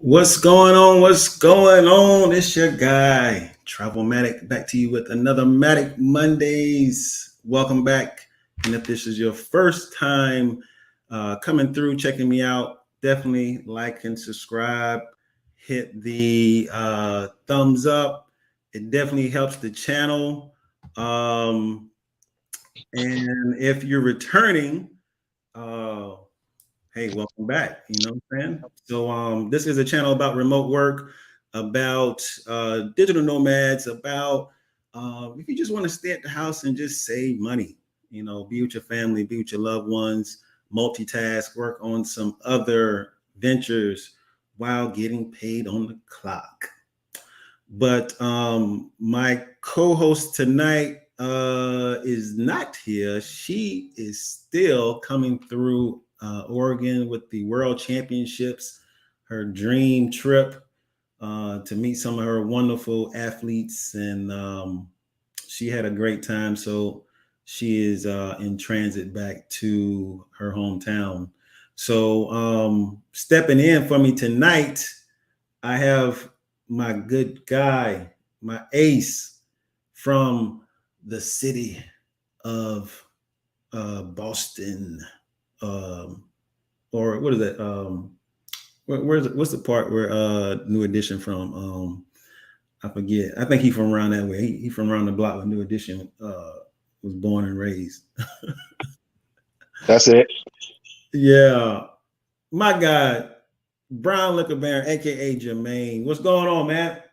What's going on? What's going on? It's your guy, Travelmatic, back to you with another Matic Mondays. Welcome back. And if this is your first time coming through, checking me out, definitely like and subscribe. Hit the thumbs up. It definitely helps the channel. And if you're returning, uh, hey, welcome back. You know what I'm saying? So this is a channel about remote work, about digital nomads, about if you just want to stay at the house and just save money, be with your family, be with your loved ones, multitask, work on some other ventures while getting paid on the clock. But my co-host tonight is not here. She is still coming through Oregon with the World Championships, her dream trip to meet some of her wonderful athletes, and she had a great time. So she is in transit back to her hometown. So stepping in for me tonight, I have my good guy, my ace from the city of Boston, or what is that? What's the part where New Edition from? I forget. I think he's from around that way. He from around the block where New Edition was born and raised. That's it. Yeah, my guy, Brown Liquor Baron, aka Jermaine. What's going on, man?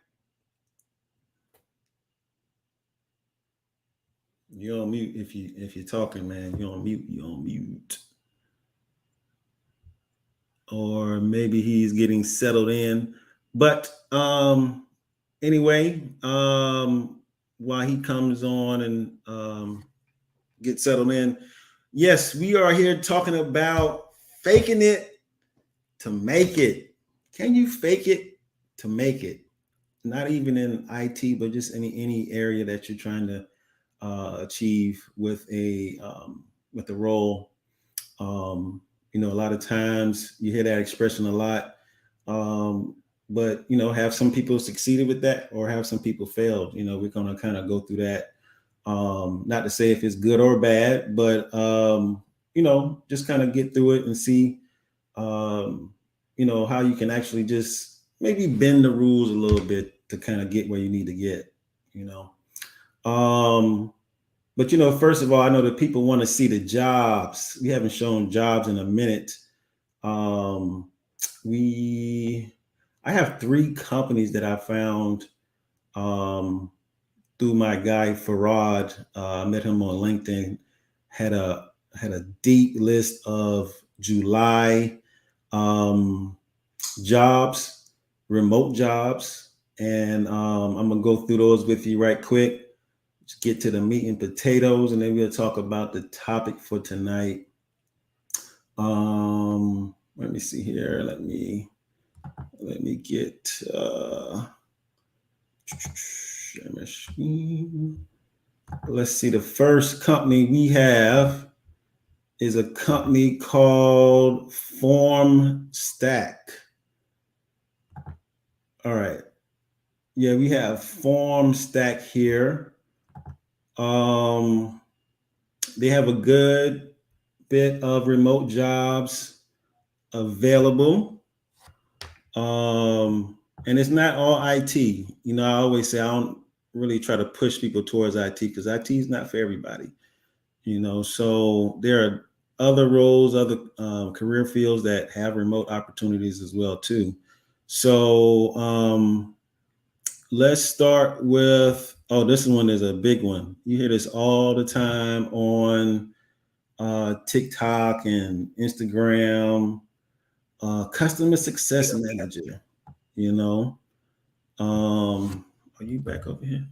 You're on mute if you're talking, man. You're on mute. You're on mute. Or maybe he's getting settled in. But anyway, while he comes on and gets settled in, yes, we are here talking about faking it to make it. Can you fake it to make it? Not even in IT, but just any area that you're trying to achieve with a role. A lot of times you hear that expression a lot, but have some people succeeded with that, or have some people failed. We're going to kind of go through that. Not to say if it's good or bad, but just kind of get through it and see, how you can actually just maybe bend the rules a little bit to kind of get where you need to get. You know. But first of all, I know that people want to see the jobs. We haven't shown jobs in a minute. I have 3 companies that I found through my guy Farad. I met him on LinkedIn. Had a deep list of July jobs, remote jobs, and I'm gonna go through those with you right quick. Just get to the meat and potatoes, and then we'll talk about the topic for tonight. Let me see here. Let me get let's see. The first company we have is a company called Form Stack. All right. Yeah, we have Form Stack here. They have a good bit of remote jobs available. And it's not all IT. I always say I don't really try to push people towards IT because IT is not for everybody. So there are other roles, other career fields that have remote opportunities as well too. So let's start with, this one is a big one. You hear this all the time on TikTok and Instagram. Customer success manager. Are you back over here?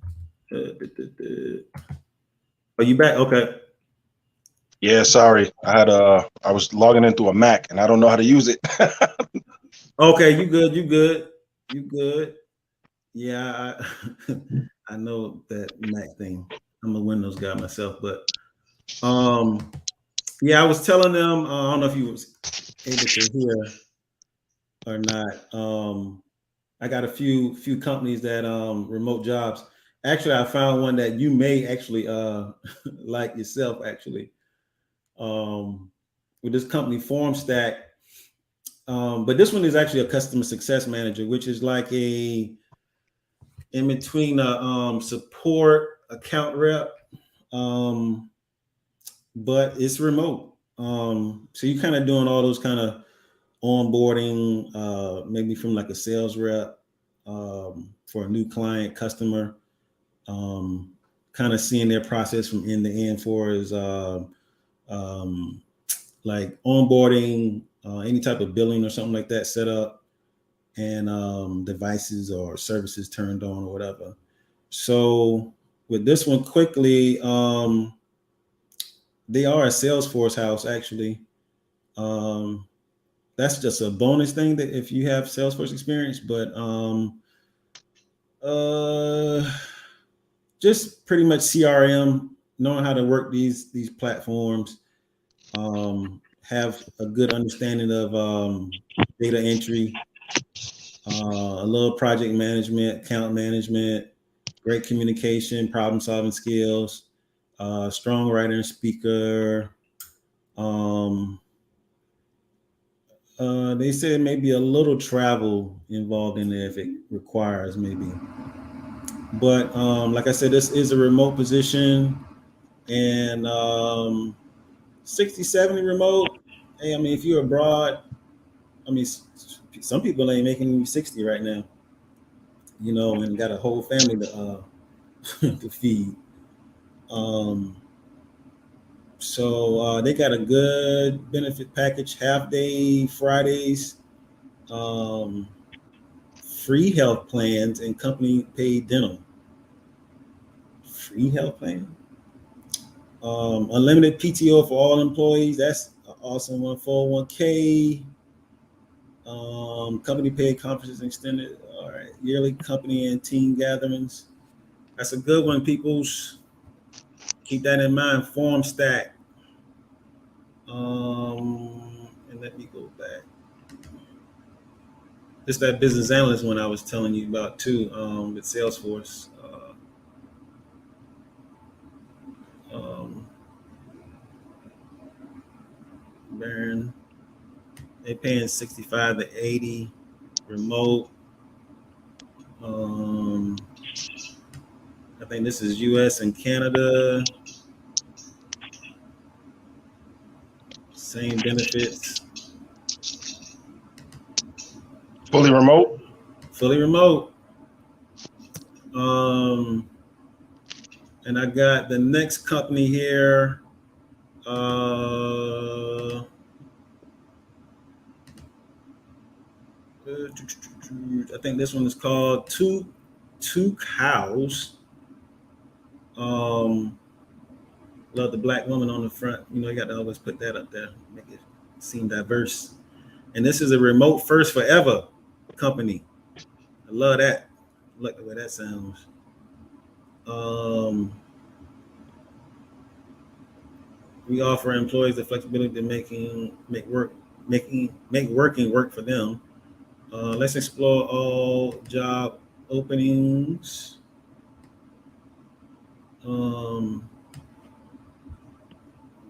Are you back? Okay. Yeah, sorry. I was logging into a Mac and I don't know how to use it. Okay, you good. You good. You good. Yeah, I know that Mac thing. I'm a Windows guy myself, but yeah, I was telling them. I don't know if you was able to hear. or not. I got a few companies that remote jobs. Actually, I found one that you may actually like yourself. Actually, with this company FormStack, but this one is actually a customer success manager, which is like a in between a support account rep, um, but it's remote. So you're kind of doing all those kind of onboarding, maybe from like a sales rep for a new client customer, kind of seeing their process from end to end for is um, like onboarding, any type of billing or something like that set up, and devices or services turned on or whatever. So with this one quickly, they are a Salesforce house actually. Um, that's just a bonus thing that if you have Salesforce experience, but uh, just pretty much CRM, knowing how to work these platforms, have a good understanding of data entry, a little project management, account management, great communication, problem solving skills, strong writer and speaker. Um, they said maybe a little travel involved in there if it requires, maybe. But like I said, this is a remote position, and 60, 70 remote. Hey, I mean, if you're abroad, I mean, some people ain't making 60 right now, and got a whole family to feed. Um, so they got a good benefit package, half day Fridays, um, free health plans, and company paid dental. Free health plan. Unlimited PTO for all employees. That's an awesome one. 401k. Company paid conferences extended. All right. Yearly company and team gatherings. That's a good one, peoples. Keep that in mind. Form stack. And let me go back. This that business analyst one I was telling you about too, with Salesforce. Um, Baron, they paying 65 to 80 remote. I think this is US and Canada. Same benefits. Fully remote. Fully remote. And I got the next company here. I think this one is called Two Cows. Love the black woman on the front. You got to always put that up there, make it seem diverse. And this is a remote first forever company. I love that. I like the way that sounds. We offer employees the flexibility to make working work for them. Let's explore all job openings.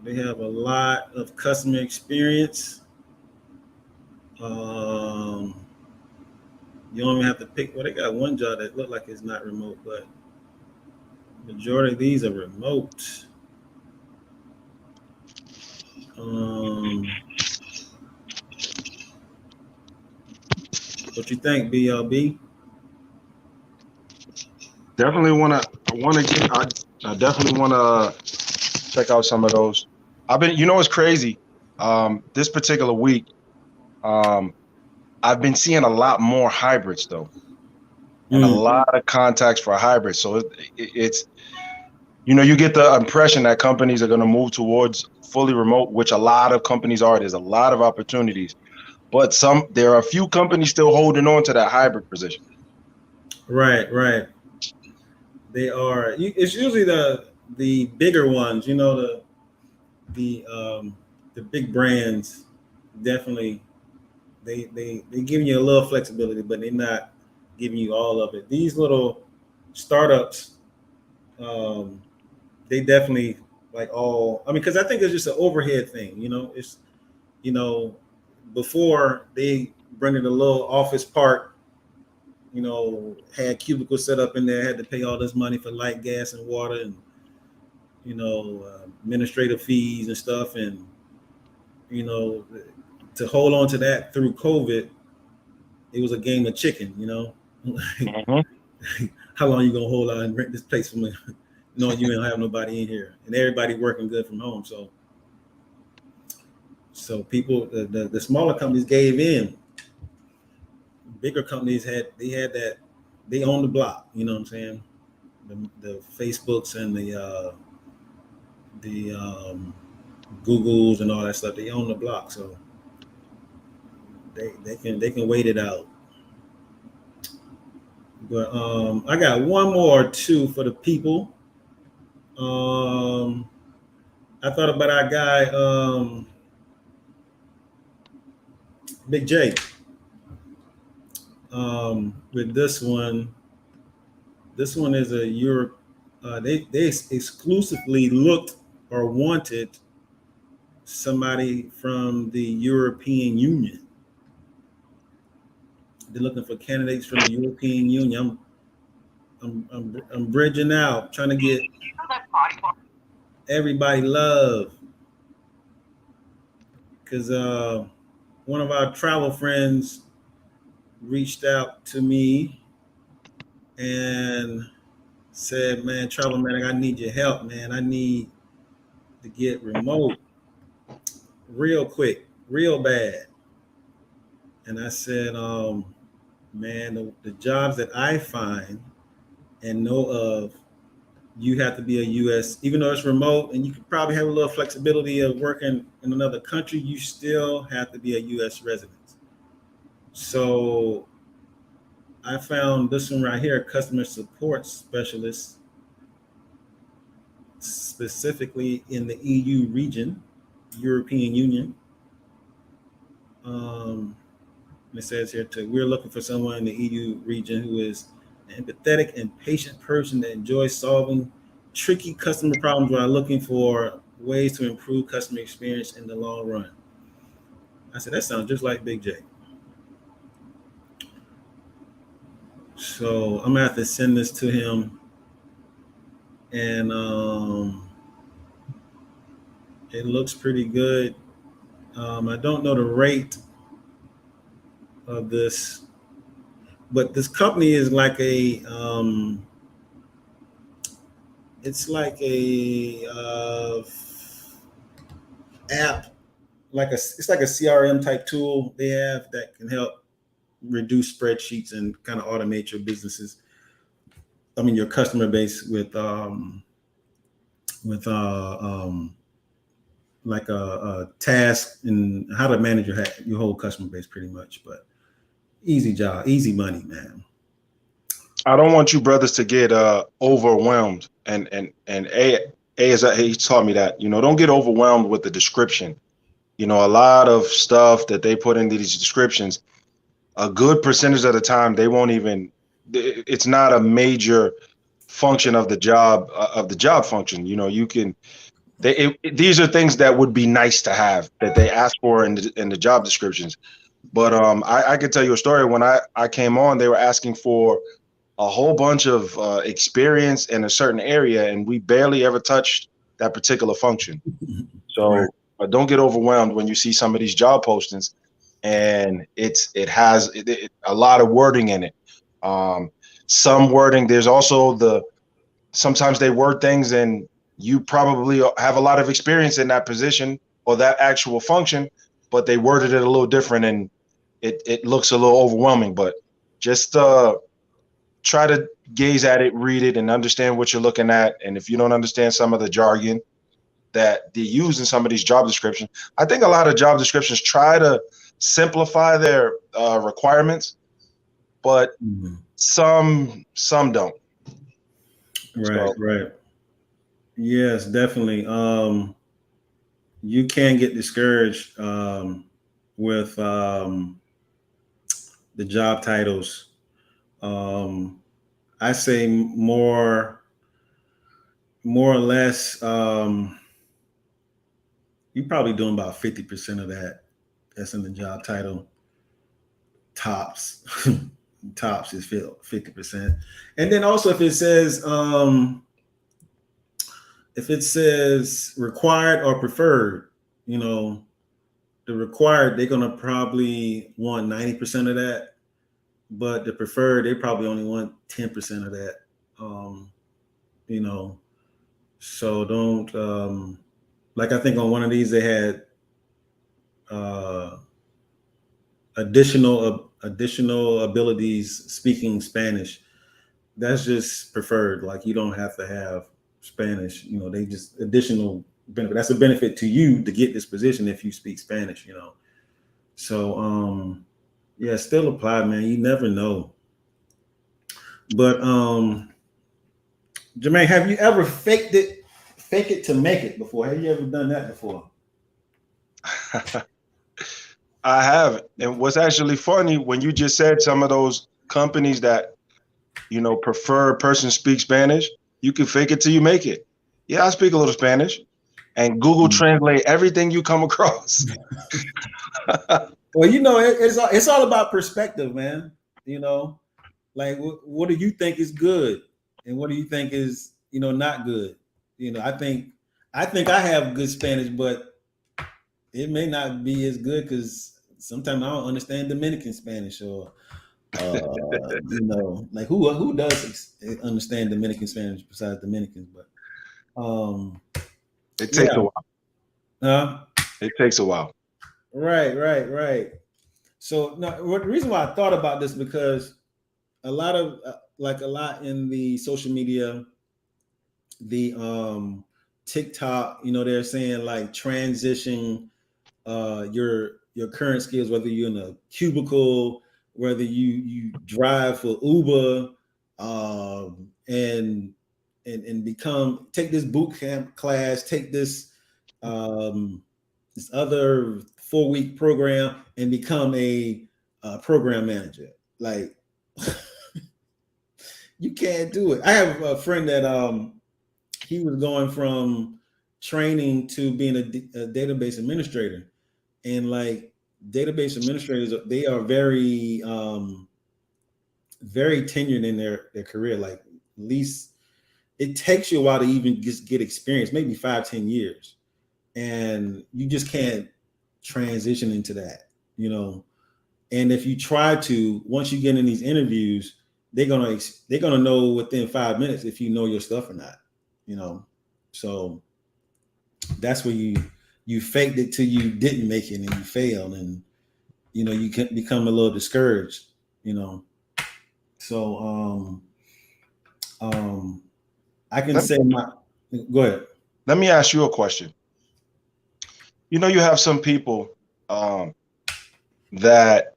They have a lot of customer experience. You don't even have to pick. Well, they got one job that looked like it's not remote, but majority of these are remote. What you think, BLB? Definitely I definitely want to check out some of those. It's crazy. This particular week, I've been seeing a lot more hybrids though, and a lot of contacts for hybrids. So it's you get the impression that companies are going to move towards fully remote, which a lot of companies are. There's a lot of opportunities, but there are a few companies still holding on to that hybrid position. Right. They are. It's usually the bigger ones. The big brands definitely they giving you a little flexibility, but they're not giving you all of it. These little startups, um, they definitely like all. I mean, because I think it's just an overhead thing. It's you know before they rented a little office park. Had cubicles set up in there, had to pay all this money for light, gas, and water, and administrative fees and stuff, and you know, to hold on to that through COVID, it was a game of chicken. Mhm. How long you gonna hold out and rent this place from me? Knowing you don't have nobody in here, and everybody working good from home. So people, the smaller companies gave in. Bigger companies had that they own the block. You know what I'm saying? The Facebooks and the Googles and all that stuff. They own the block, so they can wait it out. But I got one more or two for the people. Um, I thought about our guy, Big J. With this one, is a Europe. They exclusively looked or wanted somebody from the European Union. They're looking for candidates from the European Union. I'm bridging out, trying to get everybody love, because one of our travel friends reached out to me and said, "Man, travel man, I need your help, man. I need to get remote real quick, real bad." And I said, "Man, the jobs that I find and know of, you have to be a U.S. Even though it's remote, and you could probably have a little flexibility of working in another country, you still have to be a U.S. resident." So I found this one right here, customer support specialist, specifically in the EU region, European Union. Um, it says here too, we're looking for someone in the EU region who is an empathetic and patient person that enjoys solving tricky customer problems while looking for ways to improve customer experience in the long run. I said, that sounds just like Big J. So I'm gonna have to send this to him, and it looks pretty good. I don't know the rate of this, but this company is like it's like a app, it's like a CRM type tool they have that can help reduce spreadsheets and kind of automate your businesses. I mean, your customer base with like a task and how to manage your whole customer base, pretty much. But easy job, easy money, man. I don't want you brothers to get overwhelmed, and he taught me that, don't get overwhelmed with the description. A lot of stuff that they put into these descriptions, a good percentage of the time they won't even, it's not a major function of the job function. You can, these are things that would be nice to have, that they ask for in the job descriptions. But I could tell you a story. When I came on, they were asking for a whole bunch of experience in a certain area, and we barely ever touched that particular function. Right. So don't get overwhelmed when you see some of these job postings, and it has a lot of wording in it. Some wording. There's also sometimes they word things, and you probably have a lot of experience in that position or that actual function, but they worded it a little different, and it looks a little overwhelming. But just try to gaze at it, read it, and understand what you're looking at. And if you don't understand some of the jargon that they use in some of these job descriptions, I think a lot of job descriptions try to simplify their requirements, but some don't. Right, So right. Yes, definitely. You can get discouraged with the job titles. I say more or less. You're probably doing about 50% of that. That's in the job title. Tops, tops is 50%. And then also if it says required or preferred, you know, the required, they're gonna probably want 90% of that, but the preferred, they probably only want 10% of that. Um, you know, so don't like I think on one of these they had uh additional abilities speaking Spanish. That's just preferred. Like you don't have to have Spanish. You know, they just additional benefit. That's a benefit to you to get this position if you speak Spanish. You know, so yeah, still apply, man. You never know. But Jermaine, have you ever fake it to make it before? Have you ever done that before? I have. And what's actually funny when you just said some of those companies that, you know, prefer a person speak Spanish, you can fake it till you make it. Yeah, I speak a little Spanish, and Google Translate everything you come across. Well, you know, it's all about perspective, man. You know, like what do you think is good, and what do you think is not good? You know, I think I have good Spanish, but it may not be as good because sometimes I don't understand Dominican Spanish or like who does understand Dominican Spanish besides Dominicans? But It takes yeah, a while. It takes a while. right. So now, the reason why I thought about this because a lot of a lot in the social media, the TikTok, they're saying like transition your current skills, whether you're in a cubicle, whether you drive for Uber, and become take this boot camp class, take this other 4-week program and become a program manager. Like you can't do it. I have a friend that he was going from training to being a database administrator, and like database administrators, they are very tenured in their career. Like at least it takes you a while to even just get experience, maybe 5-10 years, and you just can't transition into that. And if you try to, once you get in these interviews, they're gonna know within 5 minutes if you know your stuff or not. So that's where you faked it till you didn't make it and you failed, and you can become a little discouraged. So I can say go ahead. Let me ask you a question. You know, you have some people that,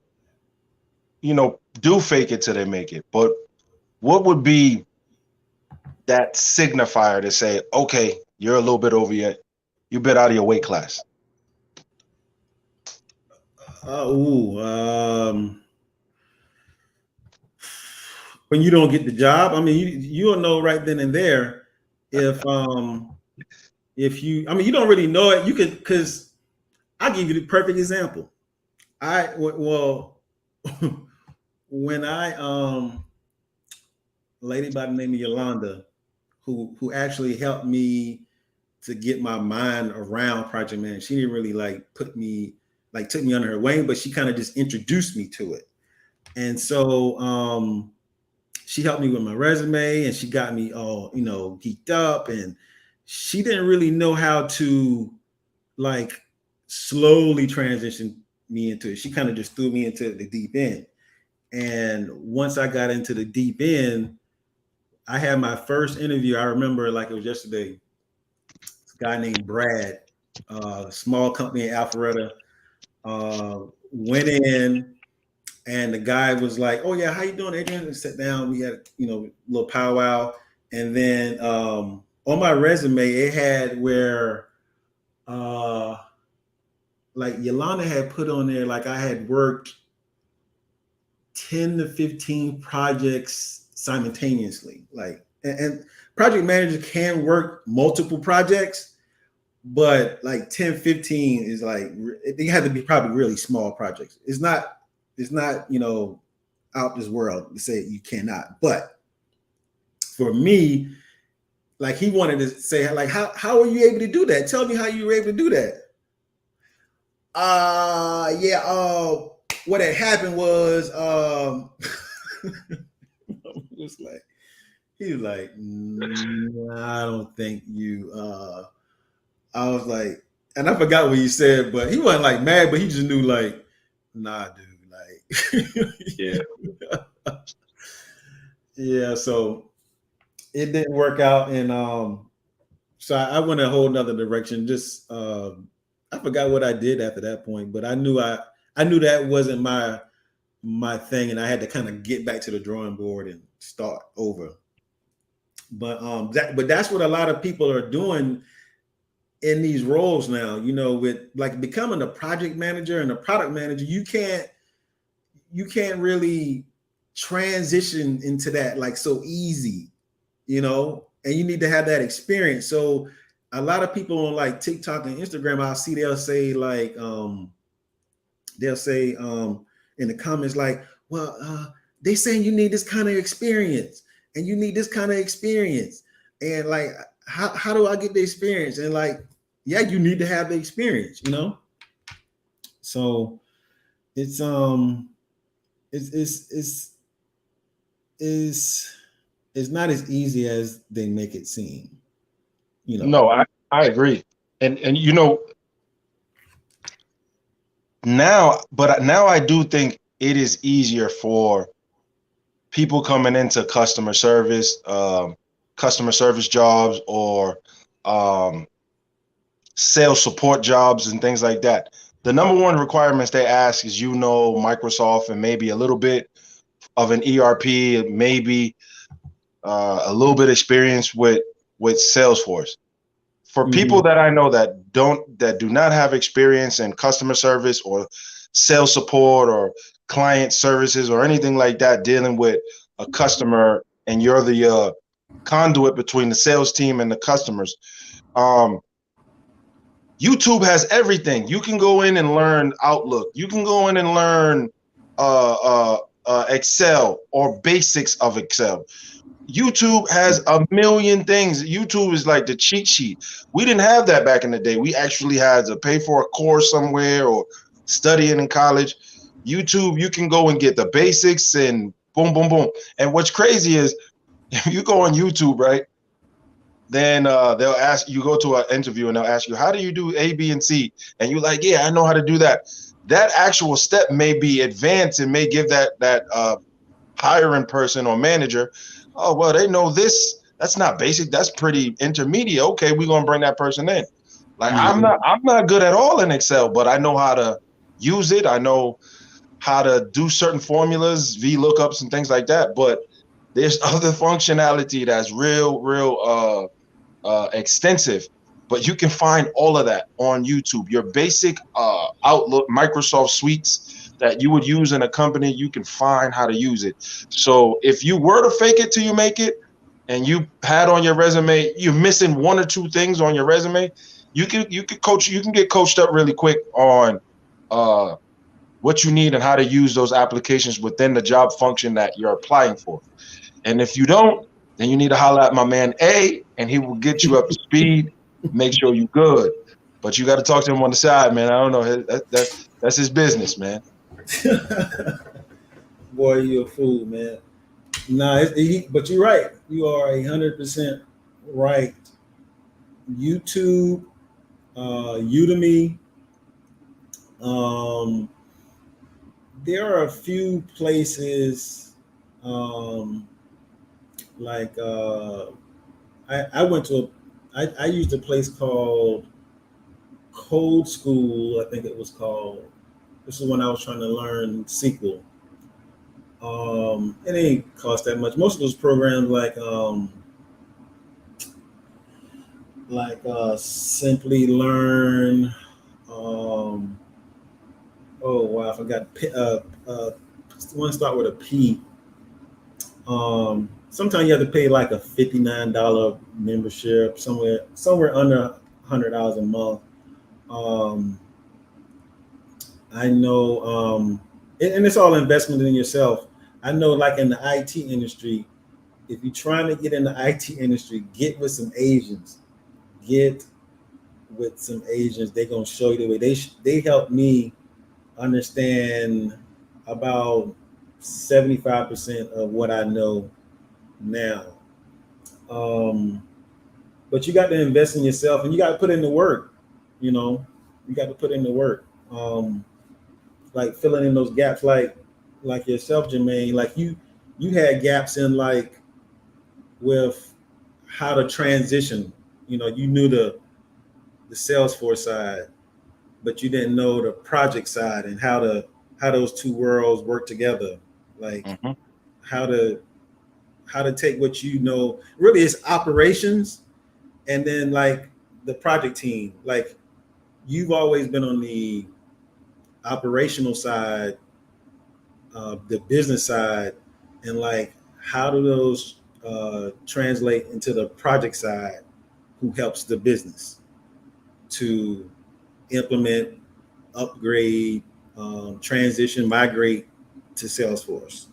do fake it till they make it. But what would be that signifier to say, okay, you're a little bit over yet, you're a bit out of your weight class? When you don't get the job, I mean, you'll know right then and there if you, I mean, you don't really know it. You could, because I'll give you the perfect example. When lady by the name of Yolanda, who actually helped me to get my mind around project management. She didn't really took me under her wing, but she kind of just introduced me to it. And so she helped me with my resume, and she got me all geeked up, and she didn't really know how to slowly transition me into it. She kind of just threw me into the deep end. And once I got into the deep end, I had my first interview. I remember like it was yesterday. This guy named Brad, small company in Alpharetta, went in, and the guy was like, "Oh yeah, how you doing, Adrian?" And sat down. We had a little powwow, and then on my resume it had where Yolanda had put on there I had worked 10 to 15 projects simultaneously. Like, and project managers can work multiple projects, but like 10, 15 is like, they have to be probably really small projects. It's not, out this world to say you cannot. But for me, like he wanted to say, like, how are you able to do that? Tell me how you were able to do that. What had happened was he was like, I don't think you I was like, and I forgot what he said, but he wasn't like mad, but he just knew like, nah, dude, like Yeah. yeah, so it didn't work out, and so I went a whole nother direction. Just I forgot what I did after that point, but I knew that wasn't my thing, and I had to kind of get back to the drawing board and start over. But that's what a lot of people are doing in these roles now. With like becoming a project manager and a product manager, you can't really transition into that like so easy, and you need to have that experience. So a lot of people on like TikTok and Instagram, I'll see they'll say like in the comments like, well, they saying you need this kind of experience and you need this kind of experience, and like how do I get the experience? And like, yeah, you need to have the experience, so it's it's not as easy as they make it seem. No, I agree. And now I do think it is easier for people coming into customer service jobs, or sales support jobs and things like that. The number one requirements they ask is Microsoft and maybe a little bit of an ERP, maybe a little bit experience with Salesforce. For people that I know that do not have experience in customer service or sales support or client services or anything like that, dealing with a customer, and you're the conduit between the sales team and the customers, YouTube has everything. You can go in and learn Outlook. You can go in and learn Excel or basics of Excel. YouTube has a million things. YouTube is like the cheat sheet. We didn't have that back in the day. We actually had to pay for a course somewhere or study it in college. YouTube, you can go and get the basics and boom, boom, boom. And what's crazy is if you go on YouTube, right, then they'll ask you, go to an interview and they'll ask you, how do you do A, B, and C? And you're like, yeah, I know how to do that. That actual step may be advanced and may give that hiring person or manager, oh, well, they know this. That's not basic. That's pretty intermediate. Okay, we're gonna bring that person in. Like I'm not good at all in Excel, but I know how to use it. I know how to do certain formulas, VLOOKUPs and things like that. But there's other functionality that's real extensive. But you can find all of that on YouTube. Your basic Outlook, Microsoft suites that you would use in a company, you can find how to use it. So if you were to fake it till you make it, and you had on your resume, you're missing one or two things on your resume, you can get coached up really quick on what you need and how to use those applications within the job function that you're applying for. And if you don't, then you need to holler at my man A, and he will get you up to speed, make sure you're good. But you got to talk to him on the side, man. I don't know. That's his business, man. Boy, you're a fool, man. Nah, but you're right. You are 100% right. YouTube, Udemy. There are a few places, like I went to I used a place called Code School, I think it was called. This is when I was trying to learn SQL. It ain't cost that much. Most of those programs like Simply Learn. Oh wow, I forgot. want to start with a P. Sometimes you have to pay like a $59 membership, somewhere under $100 a month. Um, I know, and it's all investment in yourself. I know, like in the IT industry, if you're trying to get in the IT industry, get with some Asians. Get with some Asians. They're gonna show you the way. They helped me understand about 75% of what I know now. Um, but you got to invest in yourself, and you got to put in the work. You know, you got to put in the work. Like filling in those gaps, like yourself, Jermaine. Like you had gaps in like with how to transition. You know, you knew the Salesforce side, but you didn't know the project side and how those two worlds work together. Like Mm-hmm. how to take what you know. Really, it's operations, and then like the project team. Like you've always been on the operational side, the business side, and like how do those translate into the project side? Who helps the business to implement, upgrade, transition, migrate to Salesforce.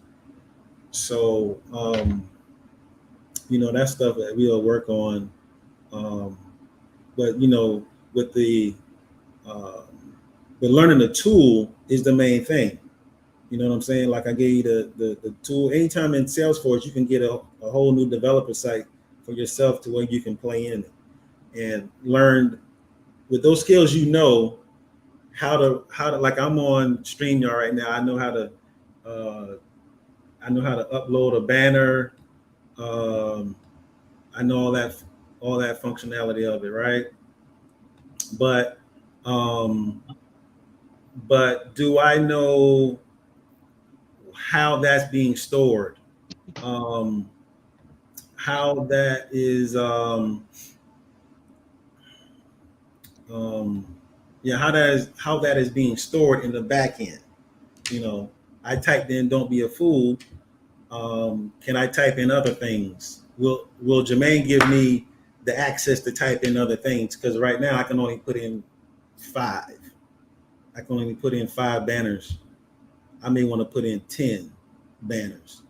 So, that's stuff that we'll work on. Um, but with uh, the learning the tool is the main thing. You know what I'm saying? Like I gave you the tool. Anytime in Salesforce, you can get a whole new developer site for yourself to where you can play in it and learn with those skills. How to like I'm on StreamYard right now. Uh, I know how to upload a banner. Um, I know all that functionality of it, right? But um, but do I know how that's being stored? Um, how that is um, yeah, how that is being stored in the back end. You know, I typed in "Don't be a fool." Can I type in other things? Will Jermaine give me the access to type in other things? Because right now I can only put in five. I can only put in five banners. I may want to put in 10 banners.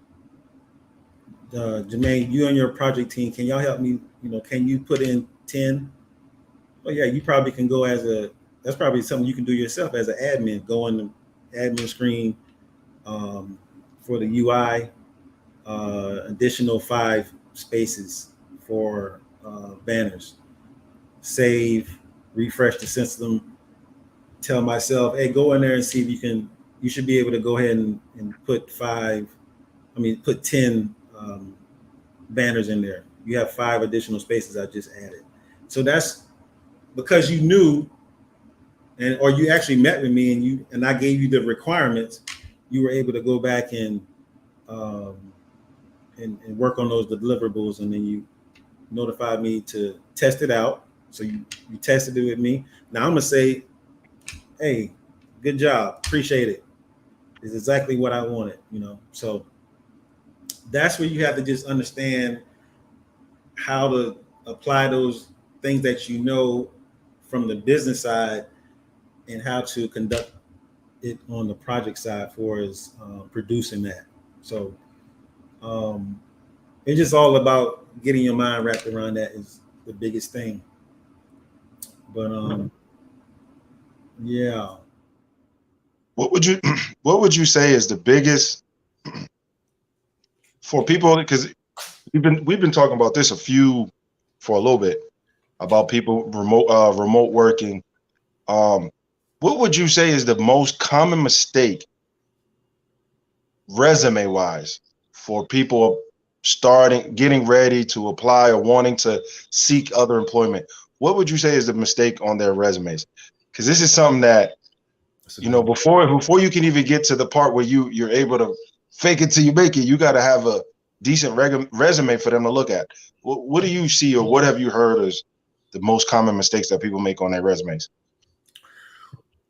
Jermaine, you and your project team, can y'all help me? Can you put in 10? Oh yeah, you probably can go that's probably something you can do yourself as an admin. Go on the admin screen for the UI, additional 5 spaces for banners. Save, refresh the system. Tell myself, hey, go in there and see if you can. You should be able to go ahead and put put 10 banners in there. You have 5 additional spaces I just added. So that's because you knew, or you actually met with me and I gave you the requirements. You were able to go back um, and work on those deliverables, and then you notified me to test it out. So you tested it with me. Now I'm gonna say, hey, good job, appreciate it. It's exactly what I wanted. So that's where you have to just understand how to apply those things that from the business side and how to conduct it on the project side for us producing that. So um, it's just all about getting your mind wrapped around that is the biggest thing. But yeah. What would you what would you say is the biggest for people? Because we've been talking about this for a little bit about people remote working. What would you say is the most common mistake resume wise for people getting ready to apply or wanting to seek other employment? What would you say is the mistake on their resumes? Because this is something that before you can even get to the part where you're able to fake it till you make it, you got to have a decent resume for them to look at. What do you see, or what have you heard as the most common mistakes that people make on their resumes?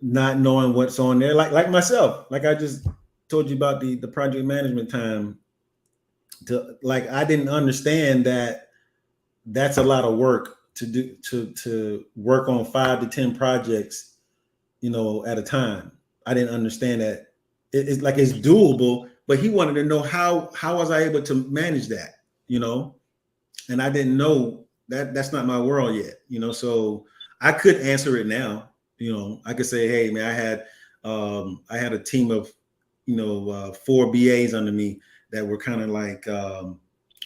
Not knowing what's on there, like myself, like I just told you about the project management time. Like I didn't understand that that's a lot of work to do to work on 5 to 10 projects, at a time. I didn't understand that it's like it's doable, but he wanted to know how was I able to manage that, and I didn't know that that's not my world yet, so I could answer it now. I could say, hey man, I had a team of 4 BAs under me that were kind of like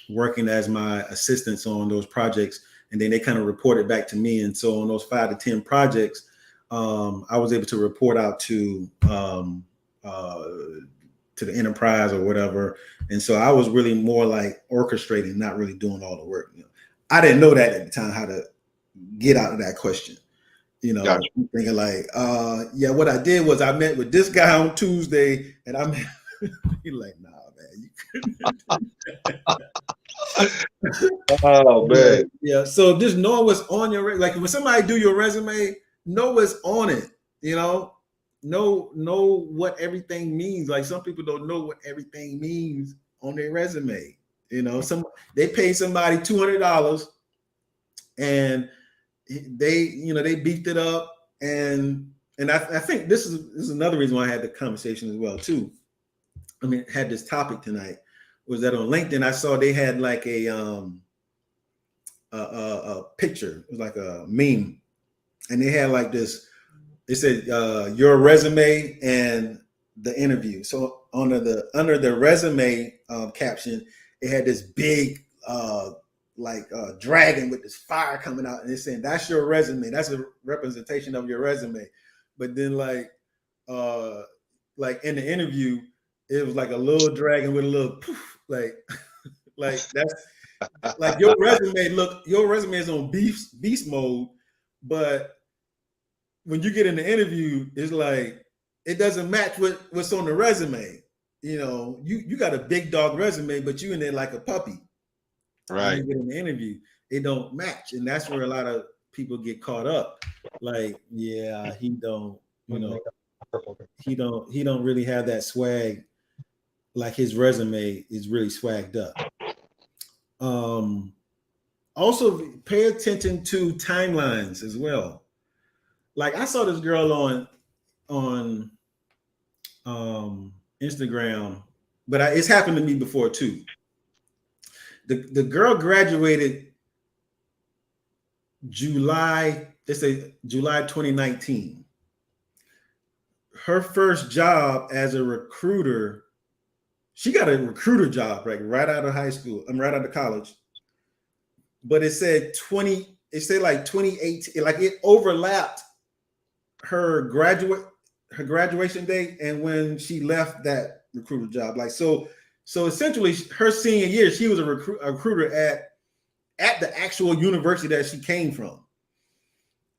working as my assistants on those projects, and then they kind of reported back to me. And so on those 5 to 10 projects, I was able to report out to the enterprise or whatever. And so I was really more like orchestrating, not really doing all the work. I didn't know that at the time, how to get out of that question. Gotcha. Thinking like, yeah, what I did was I met with this guy on Tuesday, and I met. He's like, nah, man, Oh man. Yeah. So just know what's on your like when somebody do your resume, know what's on it. Know what everything means. Like some people don't know what everything means on their resume. They pay somebody $200 and they beefed it up, and I think this is another reason why I had the conversation as well too. I mean, had this topic tonight was that on LinkedIn I saw they had like a picture. It was like a meme, and they had like this. They said your resume and the interview. So under the resume caption, it had this big dragon with this fire coming out, and it's saying that's your resume. That's a representation of your resume. But then like in the interview, it was like a little dragon with a little poof, like that's like your resume is on beast mode, but when you get in the interview, it's like it doesn't match what's on the resume. You got a big dog resume, but you in there like a puppy. Right. When you get in the interview, it don't match, and that's where a lot of people get caught up. Like, yeah, he don't really have that swag. Like his resume is really swagged up. Also pay attention to timelines as well. Like I saw this girl on Instagram, but it's happened to me before too. The girl graduated July 2019. Her first job as a recruiter, she got a recruiter job right out of high school. I'm right out of college. But it said 2018, like it overlapped her graduation date and when she left that recruiter job. Like so essentially her senior year, she was a recruiter at the actual university that she came from.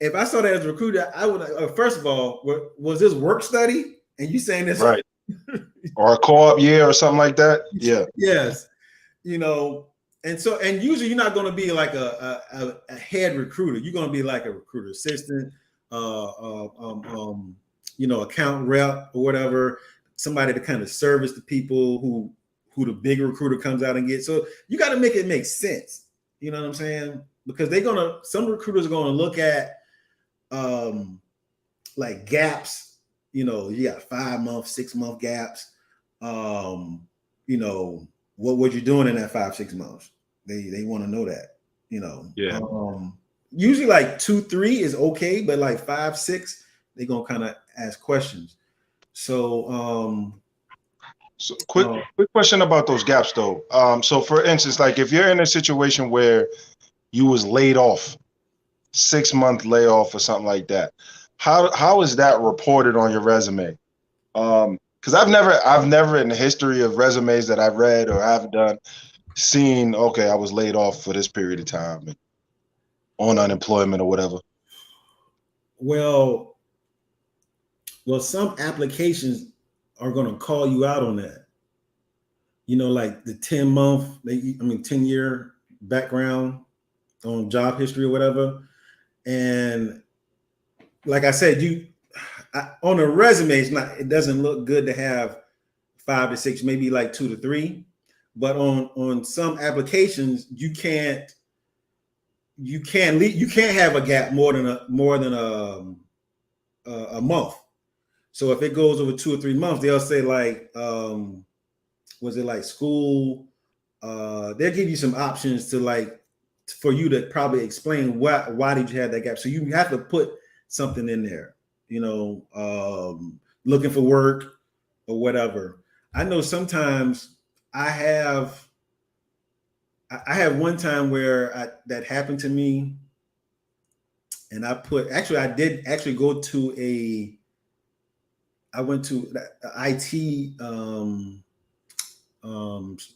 If I saw that as a recruiter, I would first of all, was this work study? And you saying this right? Or a co-op year or something like that? Yeah. Yes. And usually you're not going to be like a head recruiter. You're going to be like a recruiter assistant, account rep or whatever, somebody to kind of service the people who the big recruiter comes out and gets. So you got to make it make sense. You know what I'm saying? Because some recruiters are going to look at like gaps. You got 5-month, 6-month gaps. What were you doing in that 5-6 months? They want to know that, Yeah. Usually like 2-3 is okay, but like 5-6, they're gonna kind of ask questions. So quick question about those gaps though. So for instance, like if you're in a situation where you was laid off, 6-month layoff or something like that, how is that reported on your resume? Because I've never in the history of resumes that I've read or I've done seen, okay, I was laid off for this period of time and on unemployment or whatever. Well, some applications are going to call you out on that. Like the 10-year background on job history or whatever. And like I said, on a resume, it doesn't look good to have 5 to 6, maybe like 2 to 3. But on some applications, you can't have a gap more than a month. So if it goes over 2 or 3 months, they'll say like, was it like school? They'll give you some options to like for you to probably explain why did you have that gap. So you have to put something in there, looking for work or whatever. I know sometimes I have one time where that happened to me, and I did actually go to I went to IT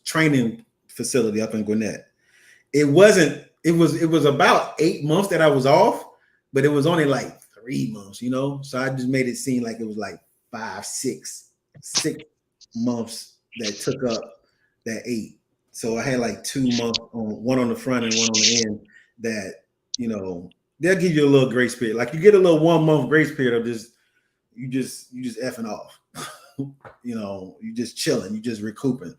training facility up in Gwinnett. It was about 8 months that I was off, but it was only like 3 months, So I just made it seem like it was like 5, 6 months that took up that 8. So I had like 2 months one on the front and one on the end that, they'll give you a little grace period. Like you get a little 1 month grace period of just, you just effing off. You just chilling, you just recouping.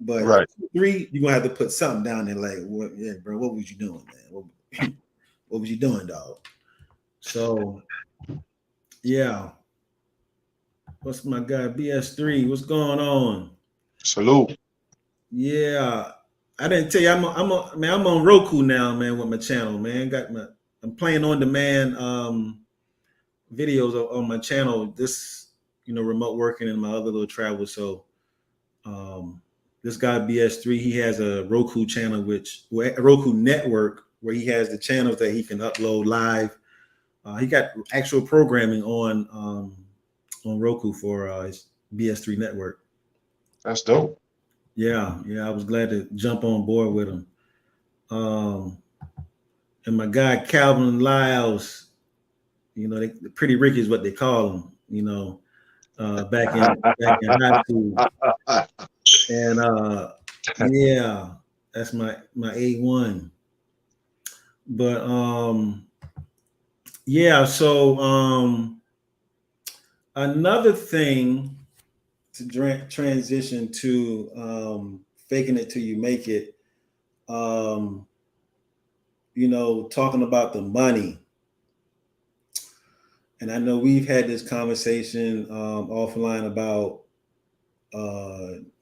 But right. 3, you're gonna have to put something down there like, yeah, bro, what was you doing, man? What was you doing, dog? So yeah. What's my guy BS3? What's going on? Salute. Yeah. I didn't tell you I'm on Roku now, man, with my channel, man. I'm playing on demand videos on my channel. This, remote working and my other little travel. So this guy BS3, he has a Roku channel, a Roku network, where he has the channels that he can upload live. He got actual programming on Roku for his BS3 network. That's dope. Yeah, I was glad to jump on board with him. And my guy Calvin Lyles, Pretty Ricky is what they call him. Back in high school. And yeah, that's my A1. But yeah, so another thing to transition to faking it till you make it, talking about the money. And I know we've had this conversation offline about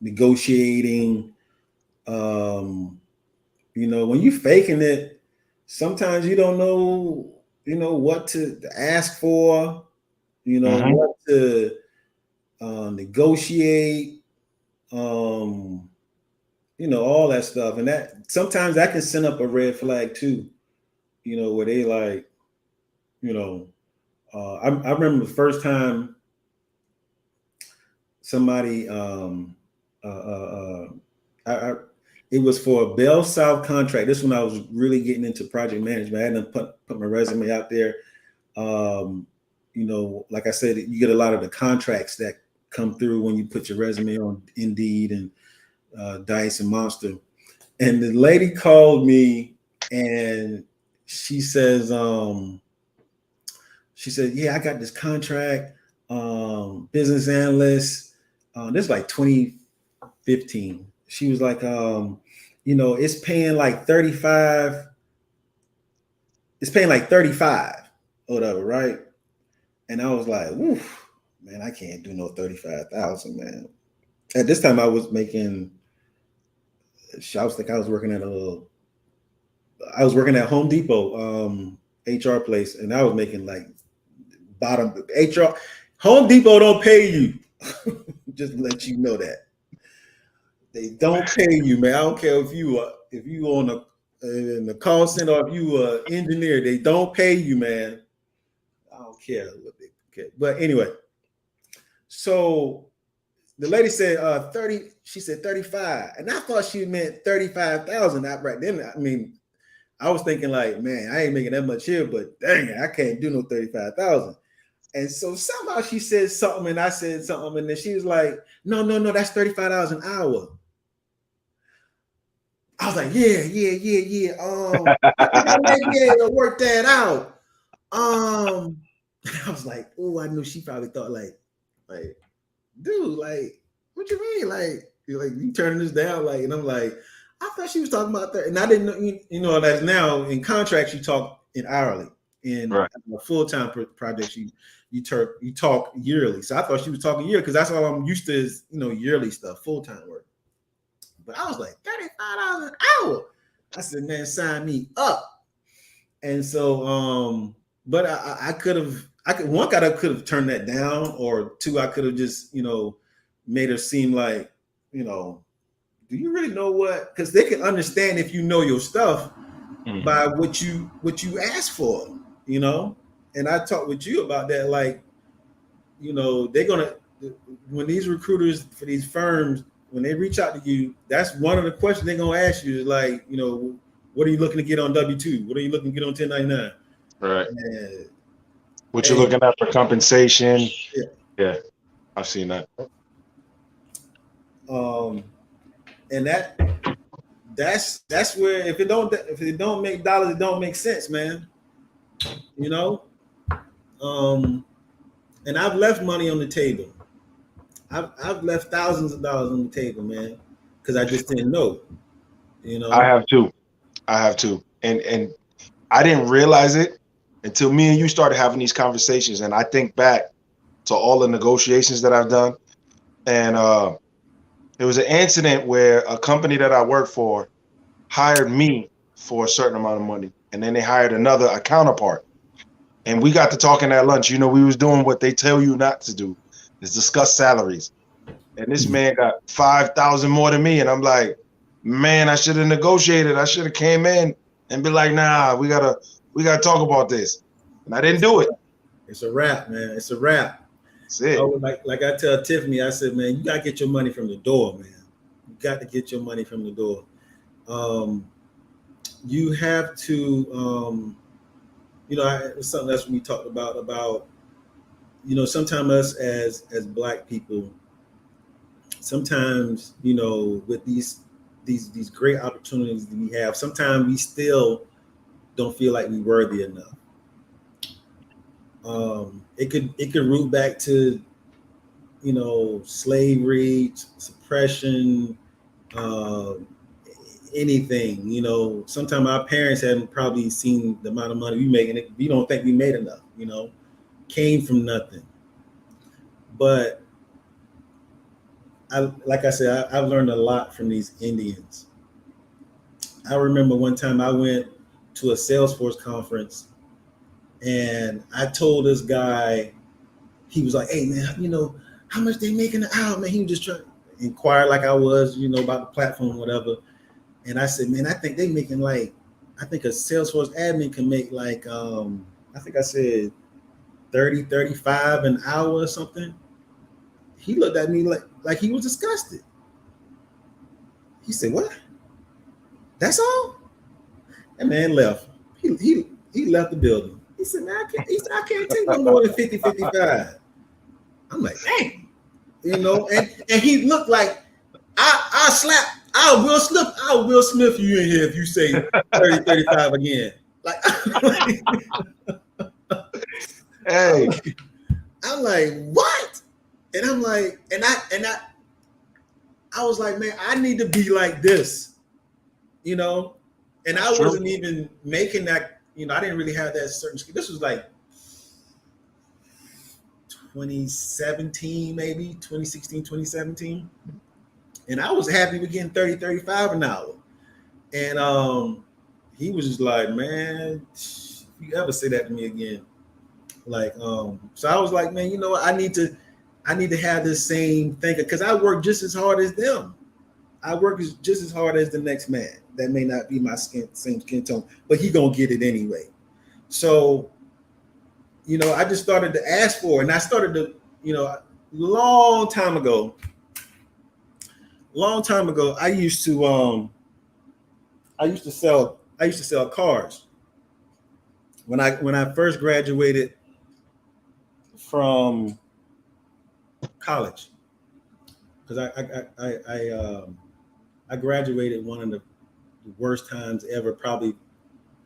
negotiating. When you faking it, sometimes you don't know, what to ask for, what to negotiate, all that stuff. And that sometimes that can send up a red flag too, where they like, I remember the first time somebody, it was for a Bell South contract. This when I was really getting into project management. I hadn't put my resume out there. Like I said, you get a lot of the contracts that come through when you put your resume on Indeed and Dice and Monster. And the lady called me and she says, yeah, I got this contract, business analyst. This is like 2015. She was like, it's paying like 35. It's paying like 35 or whatever, right? And I was like, oof, man, I can't do no 35,000, man. At this time I was making, I was working at Home Depot, HR place, and I was making like bottom HR. Home Depot don't pay you. Just to let you know that. They don't pay you, man. I don't care if you on in the call center or if you engineer, they don't pay you, man. I don't care what they care. But anyway, so the lady said 30, she said 35. And I thought she meant 35,000. Right then, I mean, I was thinking like, man, I ain't making that much here, but dang it, I can't do no 35,000. And so somehow she said something and I said something, and then she was like, no, that's $35 an hour. I was like, yeah. Yeah, work that out. I was like, oh, I knew she probably thought like, dude, like, what you mean? Like, you're like, you turning this down? Like, and I'm like, I thought she was talking about that. And I didn't know, you know, that's now in contracts, you talk in hourly. In Right. a full-time project, you talk yearly. So I thought she was talking yearly because that's all I'm used to is, you know, yearly stuff, full-time work. But I was like, $35 an hour. I said, man, sign me up. And so, but I could have, one, I could have turned that down, or two, I could have just, you know, made her seem like, you know, do you really know what? Because they can understand if you know your stuff by what you ask for, you know. And I talked with you about that, like, you know, they're gonna, when these recruiters for these firms, when they reach out to you, that's one of the questions they're gonna ask you is like, you know, what are you looking to get on W-2? What are you looking to get on 1099? Right. And, What you're looking at for compensation? yeah. Yeah, I've seen that. And that's where if it don't make dollars, it don't make sense, man. You know, and I've left money on the table. I've left thousands of dollars on the table, man, because I just didn't know. You I know, have too. I have too. And I didn't realize it until me and you started having these conversations. And I think back to all the negotiations that I've done. And there was an incident where a company that I worked for hired me for a certain amount of money. And then they hired a counterpart. And we got to talking at lunch. You know, we was doing what they tell you not to do, is discuss salaries. And this man got 5,000 more than me. And I'm like, man, I should have negotiated. I should have came in and be like, nah, we gotta talk about this. And I didn't do it. it's a wrap, man. It's a wrap. That's it. Like I tell Tiffany, I said, man, you gotta get your money from the door, man. You got to get your money from the door. You have to, you know, it's something that's we talked about, you know, sometimes us as Black people, sometimes, you know, with these great opportunities that we have, sometimes we still don't feel like we're worthy enough. It could root back to, you know, slavery, suppression, uh, anything. You know, sometimes our parents haven't probably seen the amount of money we make, and we don't think we made enough. You know, came from nothing. But like I said, I've learned a lot from these Indians. I remember one time I went to a Salesforce conference, and I told this guy, he was like, "Hey man, you know how much they making an hour?" Man, he was just trying to inquire like I was, you know, about the platform, whatever. And I said, "Man, I think they making like, I think a Salesforce admin can make like, I think I said 30, 35 an hour or something." He looked at me like he was disgusted. He said, "What? That's all?" That man left. He left the building. He said, "Man, I can't." He said, "I can't take no more than 50, 55." I'm like, "Dang," you know. And he looked like I slap. I'll Will Smith you in here if you say 30, 35 again. Like, Hey, I'm like, what? And I'm like, and I was like, man, I need to be like this, you know. And I wasn't even making that, you know, I didn't really have that certain skill. This was like 2017, maybe 2016, 2017. And I was happy with getting 30, 35 an hour. And he was just like, man, if you ever say that to me again. Like, so I was like, man, you know what? I need to have this same thing because I work just as hard as them. I work just as hard as the next man. That may not be my same skin tone, but he gonna get it anyway. So, you know, I just started to ask for it, and I started to, you know, long time ago, I used to sell cars. When I first graduated from college, because I graduated one of the worst times ever, probably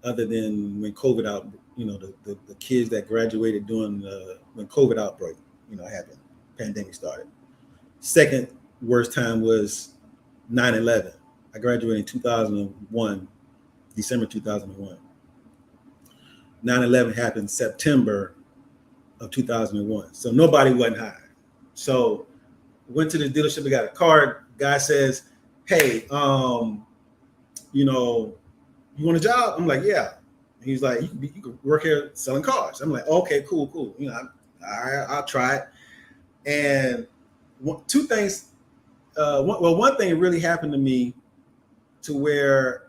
other than when COVID out, you know, the kids that graduated during when COVID outbreak, you know, happened, pandemic started. Second worst time was 9/11. I graduated in 2001, December 2001. 9/11 happened September of 2001. So nobody wasn't hired. So went to the dealership, we got a card. Guy says, hey, you know, you want a job? I'm like, yeah. He's like, you can work here selling cars. I'm like, okay, cool. You know, I'll try it. And two things. One thing really happened to me to where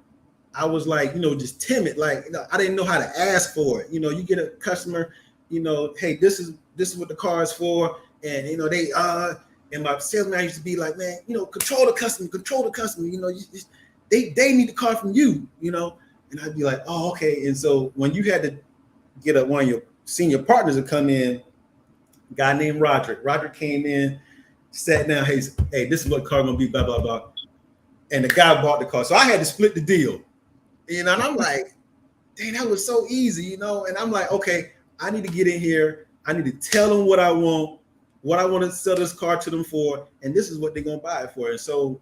I was like, you know, just timid. Like, you know, I didn't know how to ask for it. You know, you get a customer, you know, hey, this is what the car is for, and you know, and my salesman used to be like, man, you know, control the customer. You know, they need the car from you. You know, and I'd be like, oh, okay. And so when you had to get one of your senior partners to come in, a guy named Roderick. Roderick came in, sat down. Hey, this is what the car gonna be. Blah blah blah. And the guy bought the car, so I had to split the deal. You know, and I'm like, dang, that was so easy, you know. And I'm like, okay, I need to get in here. I need to tell them what I want to sell this car to them for, and this is what they're gonna buy it for. And so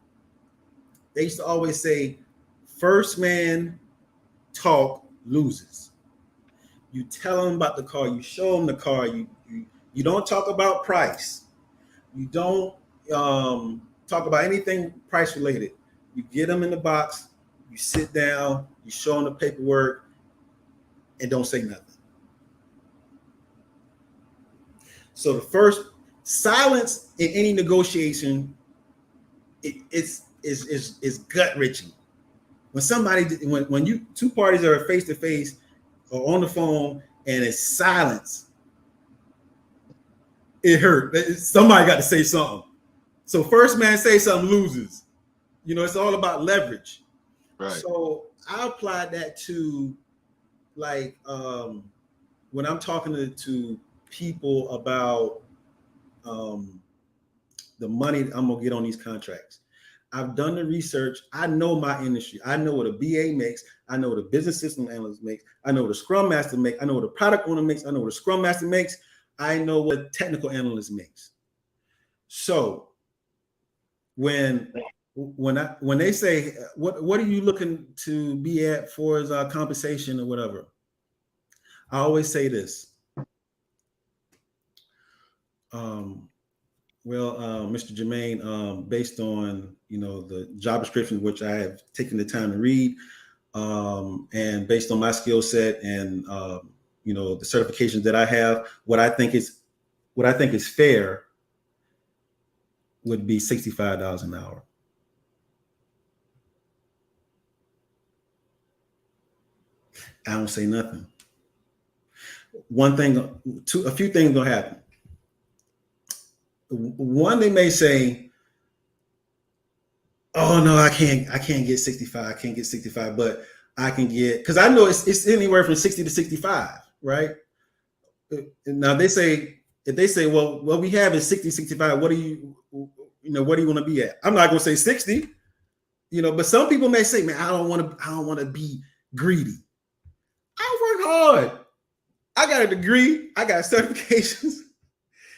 they used to always say, first man talk loses. You tell them about the car, you show them the car, you don't talk about price, you don't talk about anything price related. You get them in the box, you sit down, you show them the paperwork, and don't say nothing. So the first silence in any negotiation is gut wrenching. When you two parties are face to face or on the phone and it's silence, it hurt. Somebody got to say something. So first man say something loses. You know, it's all about leverage. Right. So I applied that to like when I'm talking to people about the money I'm gonna get on these contracts. I've done the research. I know my industry. I know what a BA makes. I know what a business system analyst makes. I know what a scrum master makes. I know what a product owner makes. I know what a scrum master makes. I know what a technical analyst makes. So when they say what are you looking to be at for as compensation or whatever, I always say this. Mr. Jermaine, based on the job description, which I have taken the time to read, and based on my skill set and the certifications that I have, what I think is fair would be $65 an hour. I don't say nothing. A few things gonna happen. One, they may say, "Oh no, I can't get 65. I can't get 65, but I can get," because I know it's anywhere from 60 to 65, right? Now if they say, well, what we have is 60, 65. What do you want to be at? I'm not gonna say 60, but some people may say, man, I don't want to be greedy. I work hard. I got a degree. I got certifications.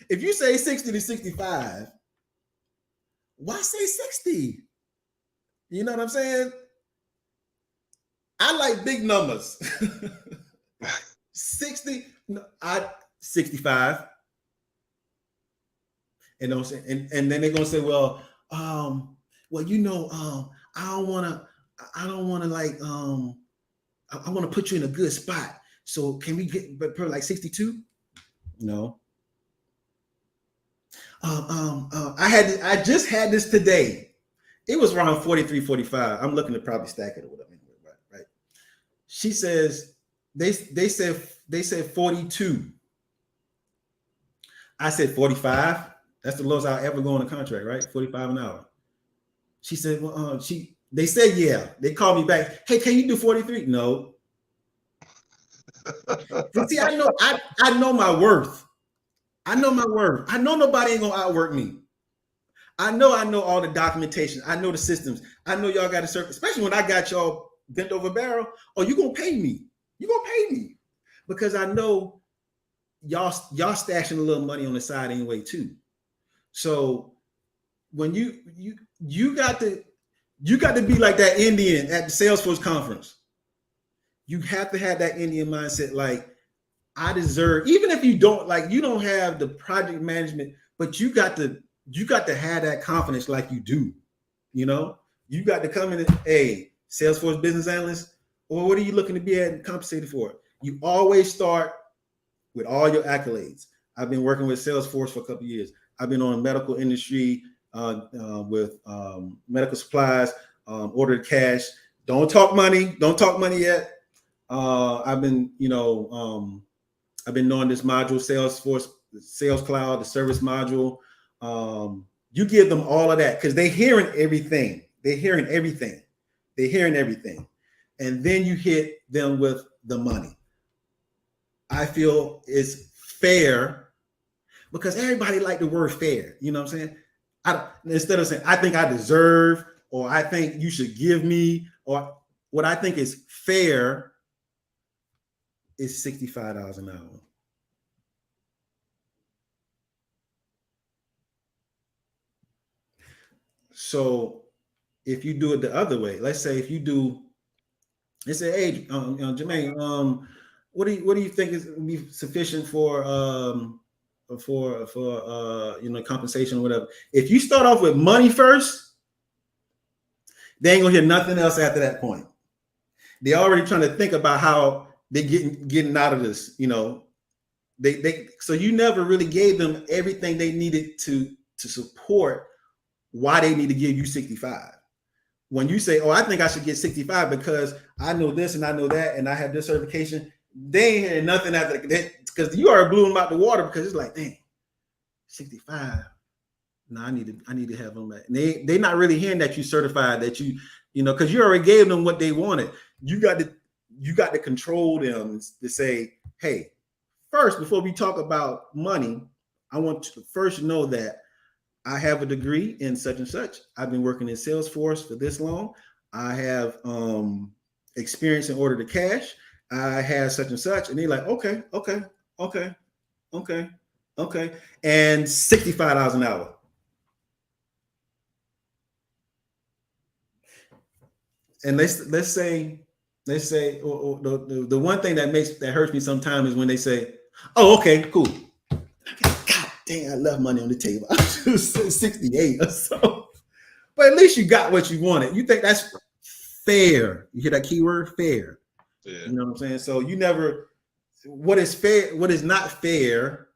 If you say 60 to 65, why say 60? You know what I'm saying? I like big numbers. 60, 65. And then they're gonna say, well, I don't wanna like I want to put you in a good spot. So can we get per like 62? No. I just had this today. It was around 43, 45. I'm looking to probably stack it or whatever. Right. She says they said 42. I said 45. That's the lowest I'll ever go on a contract, right? 45 an hour. She said, well, they said, yeah. They called me back. Hey, can you do 43? No. See, I know my worth. I know my worth. I know nobody ain't gonna outwork me. I know all the documentation. I know the systems. I know y'all got to serve, especially when I got y'all bent over barrel. Oh, you gonna pay me. You gonna pay me. Because I know y'all stashing a little money on the side anyway, too. So when you got to be like that Indian at the Salesforce conference. You have to have that Indian mindset, like I deserve, even if you don't have the project management, but you got to have that confidence like you do. You know, you got to come in and, hey, Salesforce business analyst, or what are you looking to be compensated for? You always start with all your accolades. I've been working with Salesforce for a couple of years. I've been on medical industry with medical supplies, order to cash. Don't talk money yet. I've been, I've been knowing this module, Salesforce, Sales Cloud, the service module. You give them all of that because they're hearing everything. And then you hit them with the money. I feel it's fair because everybody like the word fair. You know what I'm saying? Instead of saying, I think I deserve, or I think you should give me, or what I think is fair is $65 an hour. So if you do it the other way, let's say if you do, let's say, hey, Jermaine, what do you think is be sufficient for compensation or whatever? If you start off with money first, they ain't gonna hear nothing else after that point. They're already trying to think about how they getting out of this, so you never really gave them everything they needed to support why they need to give you 65. When you say, oh, I think I should get 65 because I know this and I know that and I have this certification, they ain't hearing nothing after that because you already blew them out the water because it's like, dang, 65. No, I need to have them back. They're not really hearing that you certified, that because you already gave them what they wanted. You got to control them to say, hey, first, before we talk about money, I want to first know that I have a degree in such and such. I've been working in Salesforce for this long. I have experience in order to cash. I have such and such. And they're like, okay. And $65 an hour. And let's say the one thing that hurts me sometimes is when they say, oh, okay, cool. God dang, I love money on the table. I was 68 or so. But at least you got what you wanted. You think that's fair. You hear that keyword, fair. Yeah. You know what I'm saying? So you never, what is fair, what is not fair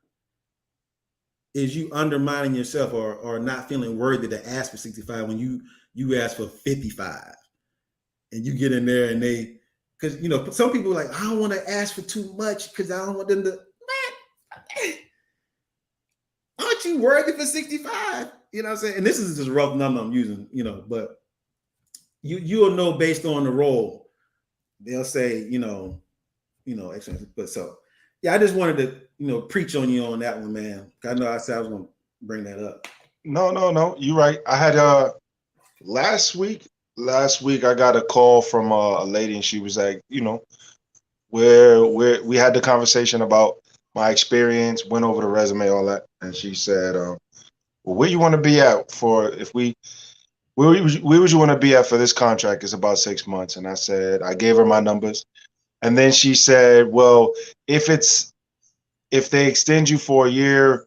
is you undermining yourself or not feeling worthy to ask for 65 when you ask for 55. And you get in there and because some people are like, I don't want to ask for too much because I don't want them to, aren't you worthy for 65? You know what I'm saying? And this is just a rough number I'm using, but you'll know based on the role. They'll say, but so yeah, I just wanted to, preach on you on that one, man. I know I said I was going to bring that up. No, you're right. I had last week I got a call from a lady, and she was like, where we had the conversation about my experience, went over the resume, all that, and she said, well, where you want to be at where would you want to be at for this contract? It's about 6 months. And I said, I gave her my numbers. And then she said, well, if they extend you for a year,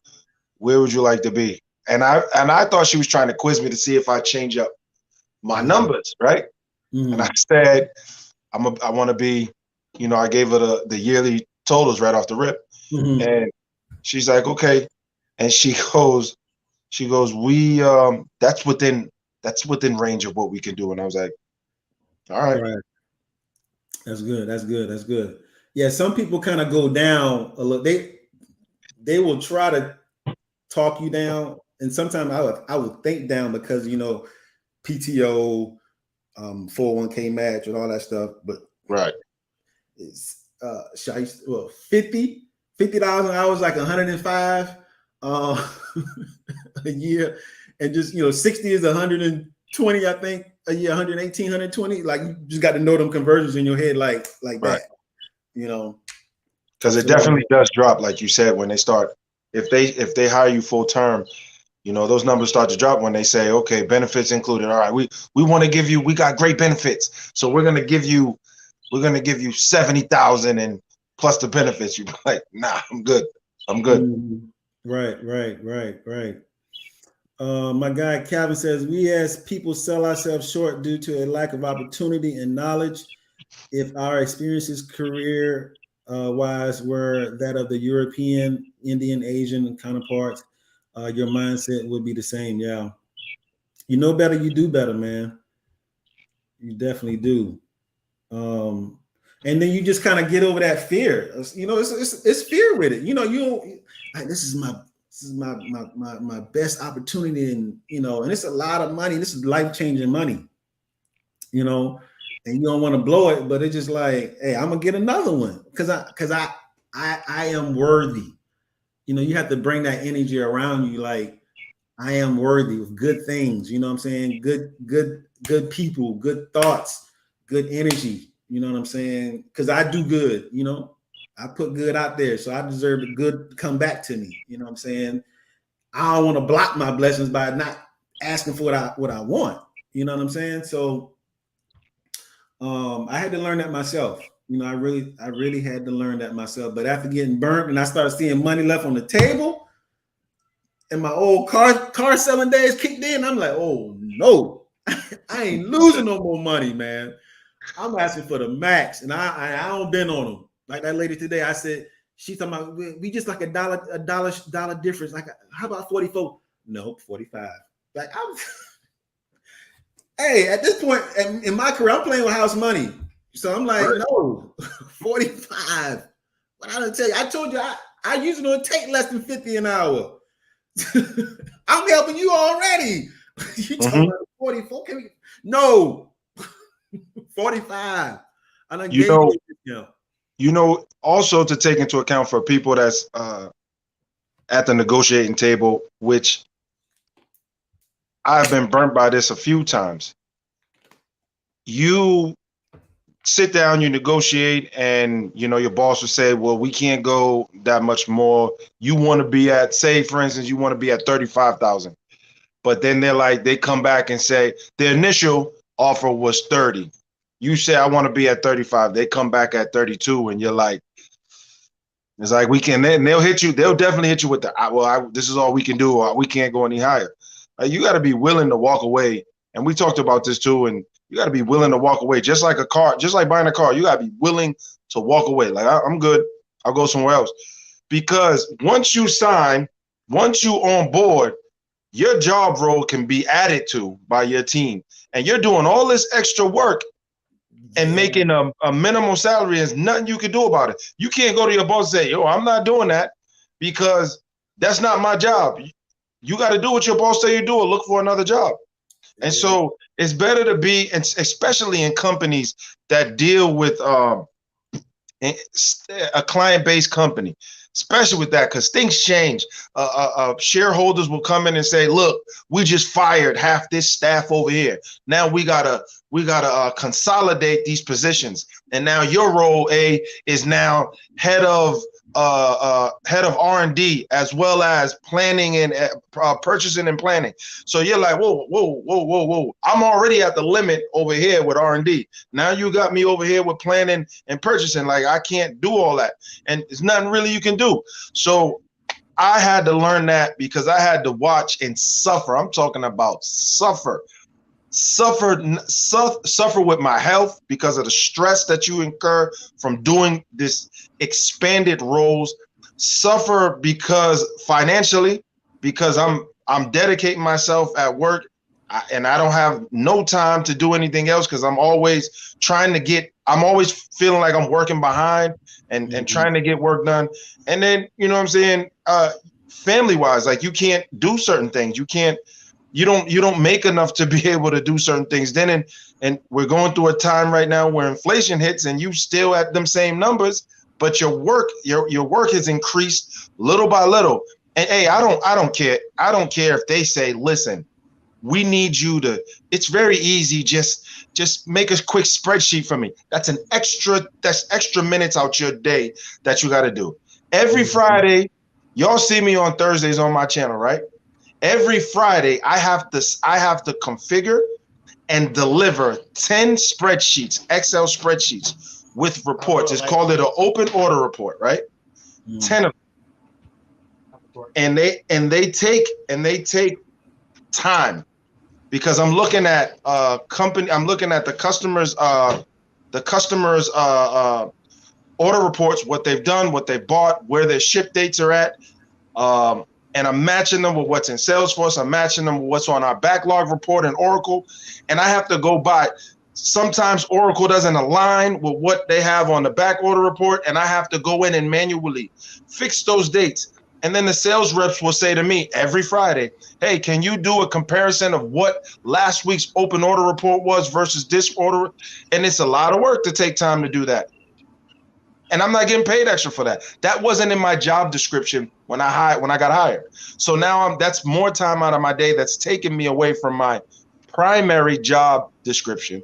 where would you like to be? And I thought she was trying to quiz me to see if I change up my numbers, right? Mm-hmm. And I said, I want to be, I gave her the yearly totals right off the rip. Mm-hmm. And she's like, okay. And she goes, we that's within range of what we can do. And I was like, all right. That's good. Yeah, some people kind of go down a little. They will try to talk you down, and sometimes I would think down because PTO, 401k match and all that stuff. But right, it's $50 an hour is like 105 a year, and just 60 is 120, I think, a year, 118, 120. Like you just got to know them conversions in your head, like right. That, because it definitely does drop, like you said, when they start. If they hire you full term, You know, those numbers start to drop when they say, okay, benefits included. All right, we want to give you, we got great benefits, so we're gonna give you 70,000 and plus the benefits. You're like, nah, I'm good. I'm good. Right. My guy Calvin says, we as people sell ourselves short due to a lack of opportunity and knowledge. If our experiences career wise were that of the European, Indian, Asian counterparts, your mindset would be the same. Yeah. You know better, you do better, man. You definitely do. And then you just kind of get over that fear. You know, it's fear with it. You know, like, this is my best opportunity, and you know, and it's a lot of money. This is life-changing money. You know, and you don't want to blow it, but it's just like, hey, I'm gonna get another one because I am worthy. You know, you have to bring that energy around you, like I am worthy of good things. You know what I'm saying? Good people, good thoughts, good energy. You know what I'm saying? Because I do good. You know, I put good out there, so I deserve the good to come back to me. You know what I'm saying? I don't want to block my blessings by not asking for what I want. You know what I'm saying? So I had to learn that myself. You know, I really had to learn that myself. But after getting burnt and I started seeing money left on the table and my old car selling days kicked in, I'm like, oh no, I ain't losing no more money, man. I'm asking for the max, and I don't been on them. Like that lady today, I said, she talking about we just like a dollar difference. Like, how about 44? No, 45. Like I'm hey, at this point in my career, I'm playing with house money. So I'm like, no, 45. But I didn't tell you, I told you I usually don't take less than 50 an hour. I'm helping you already. You talking about 44? Can we? No, 45. I done gave you a discount. You know, also to take into account for people that's at the negotiating table, which I've been burnt by this a few times. You sit down, you negotiate, and you know your boss will say, well, we can't go that much more. You want to be at, say, for instance, you want to be at 35,000. But then they come back and say the initial offer was 30. You say, I want to be at 35. They come back at 32, and you're like, it's like, we can, and they'll hit you. They'll definitely hit you with the, this is all we can do, or we can't go any higher. You got to be willing to walk away. And we talked about this too. And you got to be willing to walk away, just like a car, just like buying a car. You got to be willing to walk away. Like, I'm good. I'll go somewhere else. Because once you sign, once you on board, your job role can be added to by your team. And you're doing all this extra work and making a minimal salary. There's nothing you can do about it. You can't go to your boss and say, yo, I'm not doing that because that's not my job. You got to do what your boss say you do or look for another job. And so it's better to be, especially in companies that deal with a client-based company, especially with that, because things change. Shareholders will come in and say, look, we just fired half this staff over here. Now we gotta consolidate these positions. And now your role, is now head of R&D, as well as planning and purchasing and planning. So you're like, whoa. I'm already at the limit over here with R&D. Now you got me over here with planning and purchasing. Like, I can't do all that. And there's nothing really you can do. So I had to learn that because I had to watch and suffer. I'm talking about suffer with my health because of the stress that you incur from doing this expanded roles, suffer because financially, because I'm dedicating myself at work, and I don't have no time to do anything else because I'm always I'm always feeling like I'm working behind and trying to get work done. And then, you know what I'm saying, family wise, like, you can't do certain things. You don't make enough to be able to do certain things. Then and we're going through a time right now where inflation hits and you still at them same numbers, but your work has increased little by little. And hey, I don't care. I don't care if they say, listen, we need you to, it's very easy. Just make a quick spreadsheet for me. That's extra minutes out your day that you got to do. Every Friday, y'all see me on Thursdays on my channel, right? Every Friday, I have to configure and deliver 10 spreadsheets, Excel spreadsheets with reports. It's called an open order report, right? 10 of them. And they take time, because I'm looking at I'm looking at the customers order reports, what they've done, what they bought, where their ship dates are at. And I'm matching them with what's in Salesforce. I'm matching them with what's on our backlog report in Oracle. And I have to go by. Sometimes Oracle doesn't align with what they have on the back order report, and I have to go in and manually fix those dates. And then the sales reps will say to me every Friday, hey, can you do a comparison of what last week's open order report was versus this order? And it's a lot of work to take time to do that. And I'm not getting paid extra for that. That wasn't in my job description when I got hired. So now that's more time out of my day that's taking me away from my primary job description,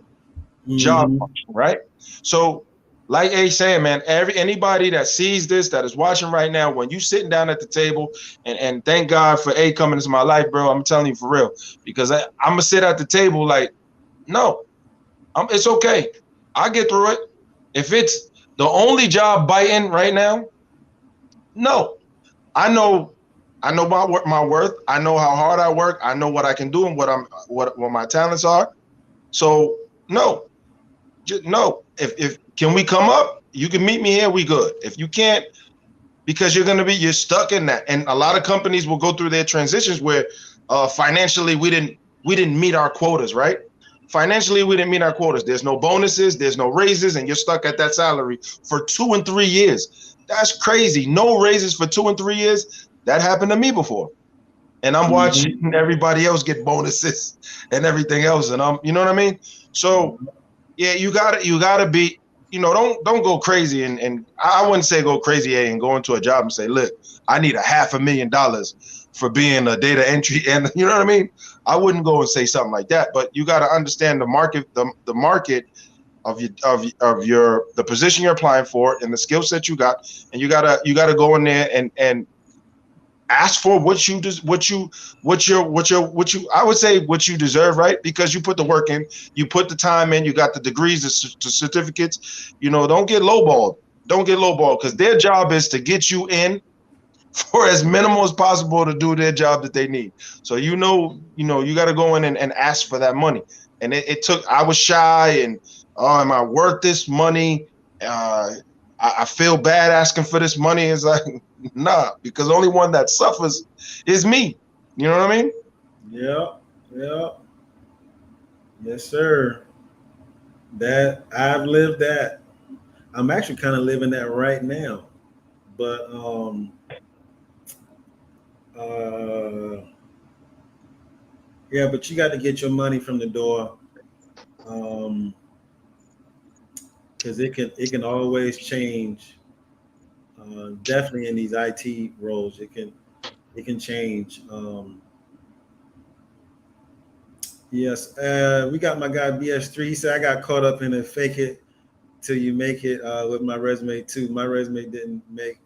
job function, right? So like A saying, man, anybody that sees this, that is watching right now, when you sitting down at the table, and thank God for A coming into my life, bro, I'm telling you for real, because I'm gonna sit at the table like, no, it's okay. I'll get through it. If it's the only job biting right now, no. I know my worth. I know how hard I work. I know what I can do and what my talents are. So no. No. If can we come up? You can meet me here, we good. If you can't, because you're stuck in that. And a lot of companies will go through their transitions where financially we didn't meet our quotas, right? Financially, we didn't meet our quotas. There's no bonuses, there's no raises, and you're stuck at that salary for 2 and 3 years. That's crazy. No raises for 2 and 3 years. That happened to me before. And I'm watching everybody else get bonuses and everything else. And you know what I mean? So yeah, you gotta be, don't go crazy. And I wouldn't say go crazy and go into a job and say, look, I need $500,000 for being a data entry. And you know what I mean? I wouldn't go and say something like that, but you got to understand the market, the market of the position you're applying for and the skill set you got, and you gotta go in there and ask for what you I would say what you deserve, right? Because you put the work in, you put the time in, you got the degrees, the certificates. Don't get lowballed. Don't get lowballed, because their job is to get you in for as minimal as possible to do their job that they need. So you got to go in and ask for that money. And I was shy, and am I worth this money? I feel bad asking for this money. It's like, nah, because the only one that suffers is me. You know what I mean? Yeah. Yes, sir. That I've lived that. I'm actually kind of living that right now. But yeah, but you got to get your money from the door, because it can always change. Definitely in these IT roles, it can change. Yes, we got my guy BS3. He said I got caught up in a fake it till you make it with my resume too. My resume didn't make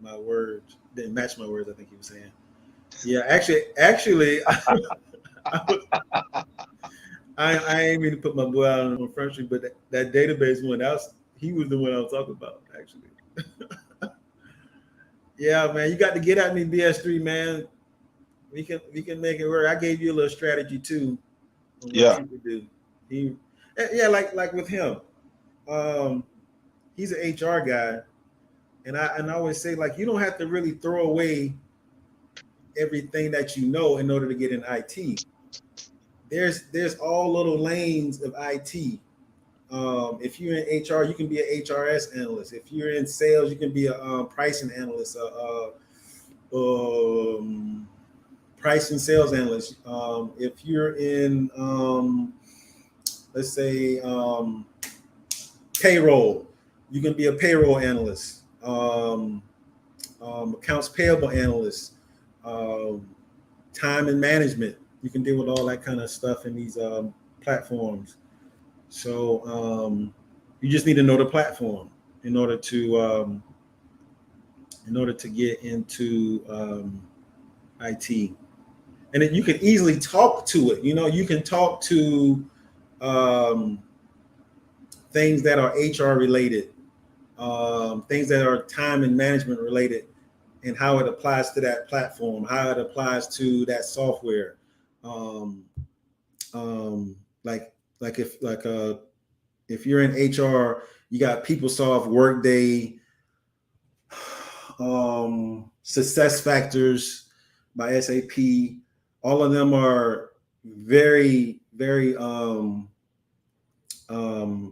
my words, didn't match my words, I think he was saying. Yeah, actually, I ain't mean to put my boy out on Front Street, but that database one, he was the one I was talking about, actually. Yeah, man, you got to get at me, BS3, man. We can make it work. I gave you a little strategy too on what you could do. Like with him, he's an HR guy, and I always say, like, you don't have to really throw away everything that you know in order to get in IT. There's all little lanes of IT. If you're in HR, you can be an HRS analyst. If you're in sales, you can be a pricing analyst, pricing sales analyst. If you're in, let's say, payroll, you can be a payroll analyst, accounts payable analyst, time and management. You can deal with all that kind of stuff in these platforms. So you just need to know the platform in order to get into IT. and then you can easily talk to it. You know, you can talk to um, things that are HR related, things that are time and management related, and how it applies to that platform, how it applies to that software. Um, like if you're in HR, you got PeopleSoft, Workday, Success Factors by SAP. All of them are very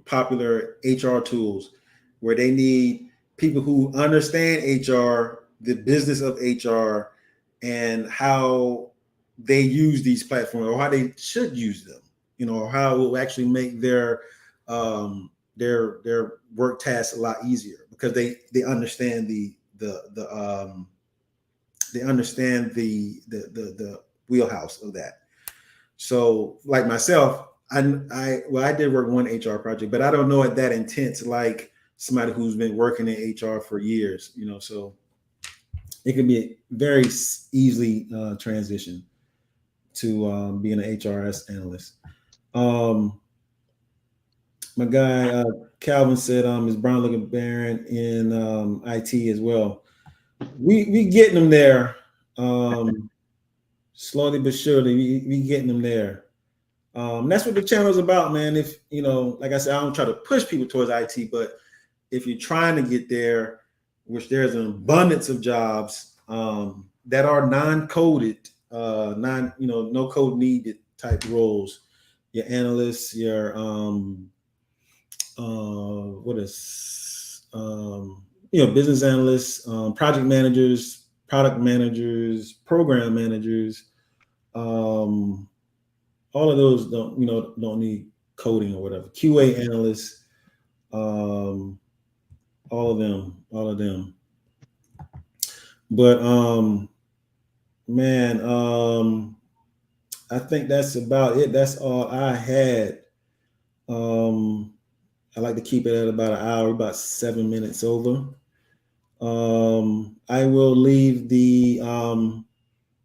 popular HR tools where they need people who understand HR, the business of HR, and how they use these platforms or how they should use them. You know, or how it will actually make their work tasks a lot easier because they understand they understand the wheelhouse of that. So, like myself, I did work one HR project, but I don't know it that intense like somebody who's been working in HR for years. You know, so it can be a very easily transition to being an HRS analyst. Um, my guy Calvin said is Brown looking Baron in IT as well. We getting them there, slowly but surely. We getting them there. That's what the channel is about, man. If you know, like I said, I don't try to push people towards IT, but if you're trying to get there, which there's an abundance of jobs that are non-coded, no code needed type roles. Your analysts, your what is business analysts, project managers, product managers, program managers. All of those don't need coding or whatever. QA analysts, all of them. But man, I think that's about it. That's all I had. I like to keep it at about an hour, about 7 minutes over. I will leave the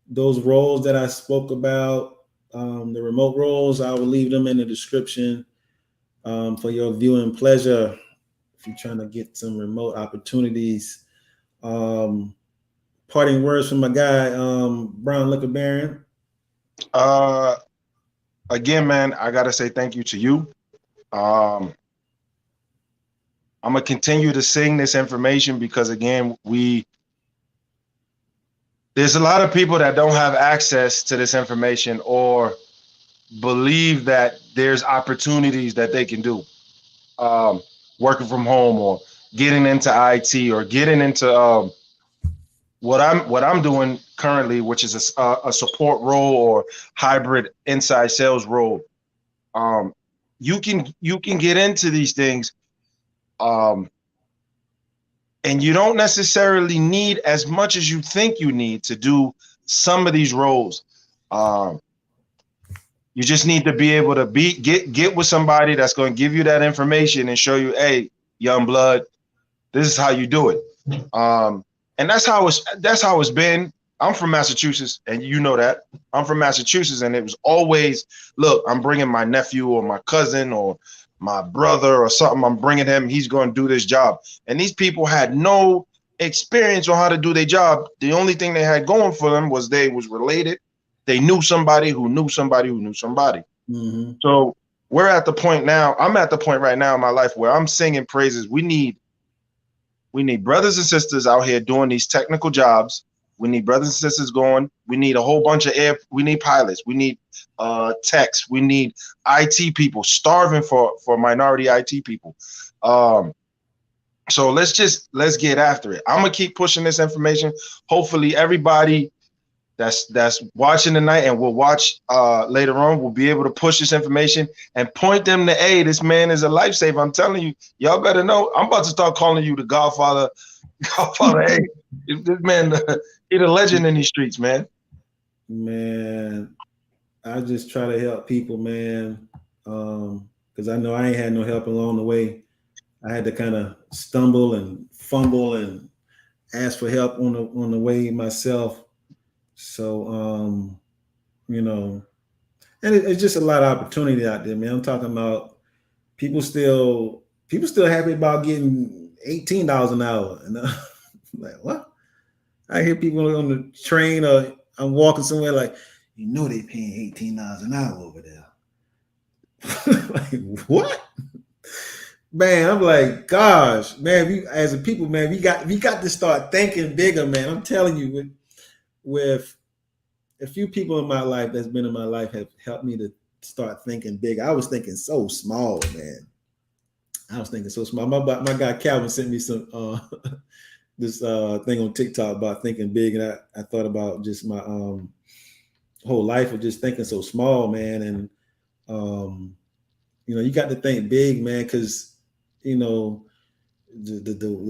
those roles that I spoke about, the remote roles. I will leave them in the description for your viewing pleasure. If you're trying to get some remote opportunities, parting words from my guy Brown Liquor Baron. Again, man, I gotta say thank you to you. I'm gonna continue to sing this information because again, there's a lot of people that don't have access to this information or believe that there's opportunities that they can do, working from home or getting into IT or getting into what I'm doing currently, which is a support role or hybrid inside sales role. You can get into these things, and you don't necessarily need as much as you think you need to do some of these roles. You just need to be able to get with somebody that's going to give you that information and show you, hey, young blood, this is how you do it. And that's how it's been. I'm from Massachusetts, and you know that. I'm from Massachusetts, and it was always, look, I'm bringing my nephew or my cousin or my brother or something. I'm bringing him. He's going to do this job. And these people had no experience on how to do their job. The only thing they had going for them was they was related. They knew somebody who knew somebody who knew somebody. Mm-hmm. So we're at the point now. I'm at the point right now in my life where I'm singing praises. We need brothers and sisters out here doing these technical jobs. We need brothers and sisters going. We need a whole bunch of we need pilots. We need techs. We need IT people, starving for minority IT people. So let's get after it. I'm gonna keep pushing this information. Hopefully everybody that's watching tonight and will watch later on will be able to push this information and point them to, hey, this man is a lifesaver. I'm telling you, y'all better know. I'm about to start calling you the Godfather. Hey, this man, he's a legend in these streets, man. Man, I just try to help people, man, because I know I ain't had no help along the way. I had to kind of stumble and fumble and ask for help on the way myself. So you know, and it's just a lot of opportunity out there, man. I'm talking about people still happy about getting $18 an hour, and like what? I hear people on the train or I'm walking somewhere like, they paying $18 an hour over there. Like what? Man, I'm like, gosh, man, we as a people, man, we got to start thinking bigger, man. I'm telling you, with a few people in my life that's been in my life have helped me to start thinking big. I was thinking so small, man. I was thinking so small. My guy Calvin sent me some this thing on TikTok about thinking big, and I thought about just my whole life of just thinking so small, man. And you got to think big, man, because the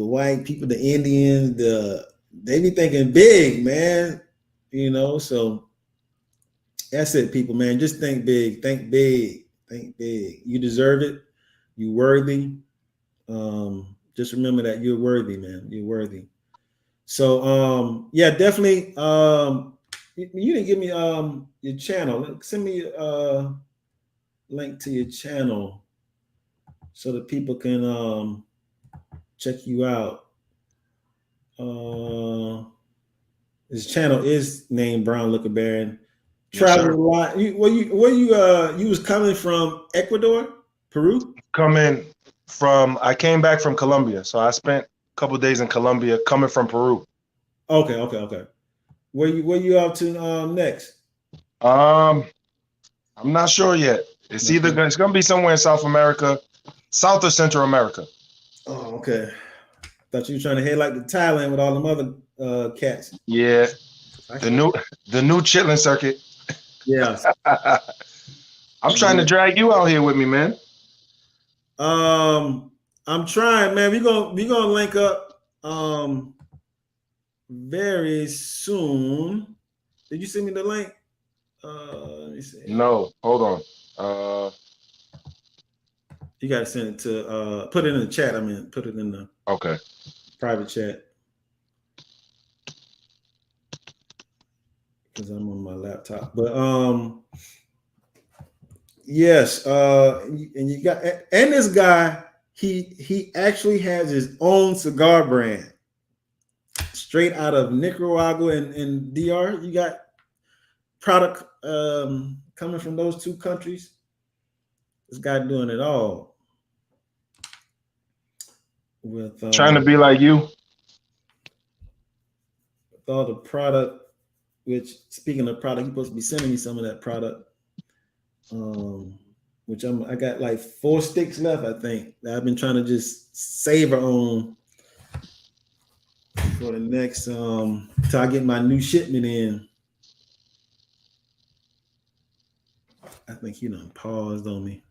white people, the Indians, they be thinking big, man. So that's it, people, man. Just think big, think big, think big. You deserve it. You worthy. Just remember that you're worthy, man. You're worthy. So yeah, definitely. You didn't give me your channel. Send me a link to your channel so that people can check you out. His channel is named Brown Liquor Baron. Travel a lot. You was coming from Ecuador, Peru? I came back from Colombia, so I spent a couple of days in Colombia coming from Peru. Okay. Where you up to next? I'm not sure yet. It's gonna be somewhere in South America, South or Central America. Oh, okay. Thought you were trying to head like to Thailand with all them other cats. Yeah, the new Chitlin circuit. Yeah. I'm trying to drag you out here with me, man. I'm trying, man. We gonna link up very soon. Did you send me the link? Let me see. No, hold on. You gotta send it to put it in the chat. I mean, put it in the private chat. Because I'm on my laptop. But yes, and you got and this guy, he actually has his own cigar brand straight out of Nicaragua and DR. You got product coming from those two countries. This guy doing it all with trying to be like you. With all the product. Which, speaking of product, you're supposed to be sending me some of that product. Which I got like 4 sticks left, I think, that I've been trying to just savor on for the next till I get my new shipment in. I think he done paused on me.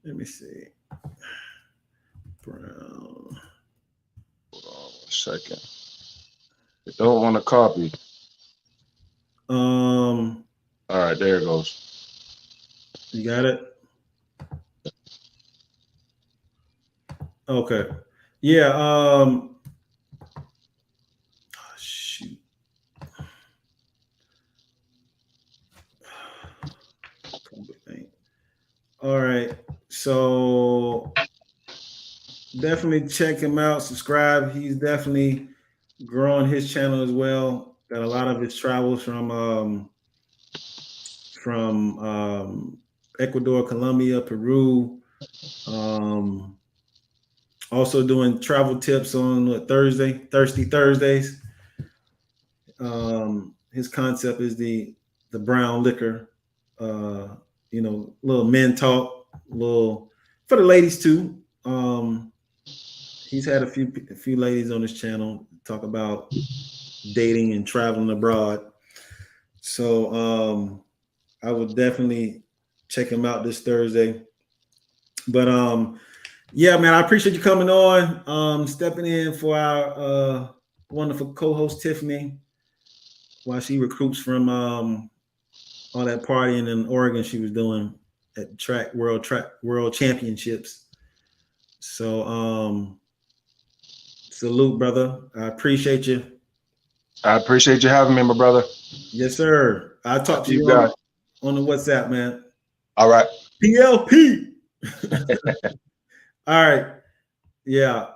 Let me see. Brown. Hold on a second. You don't want to copy. All right, there it goes. You got it? Okay. Yeah. Oh, shoot. All right. So definitely check him out. Subscribe. He's definitely growing his channel as well. Got a lot of his travels from Ecuador, Colombia, Peru. Also doing travel tips on Thirsty Thursdays. His concept is the brown liquor. Little men talk, little for the ladies too. He's had a few ladies on his channel talk about dating and traveling abroad. So I would definitely check him out this Thursday. But yeah, man, I appreciate you coming on, stepping in for our wonderful co-host Tiffany while she recruits from all that partying in Oregon she was doing at World Championships. So Salute, brother. I appreciate you. I appreciate you having me, my brother. Yes, sir. I'll talk to you on the WhatsApp, man. All right. PLP. All right. Yeah.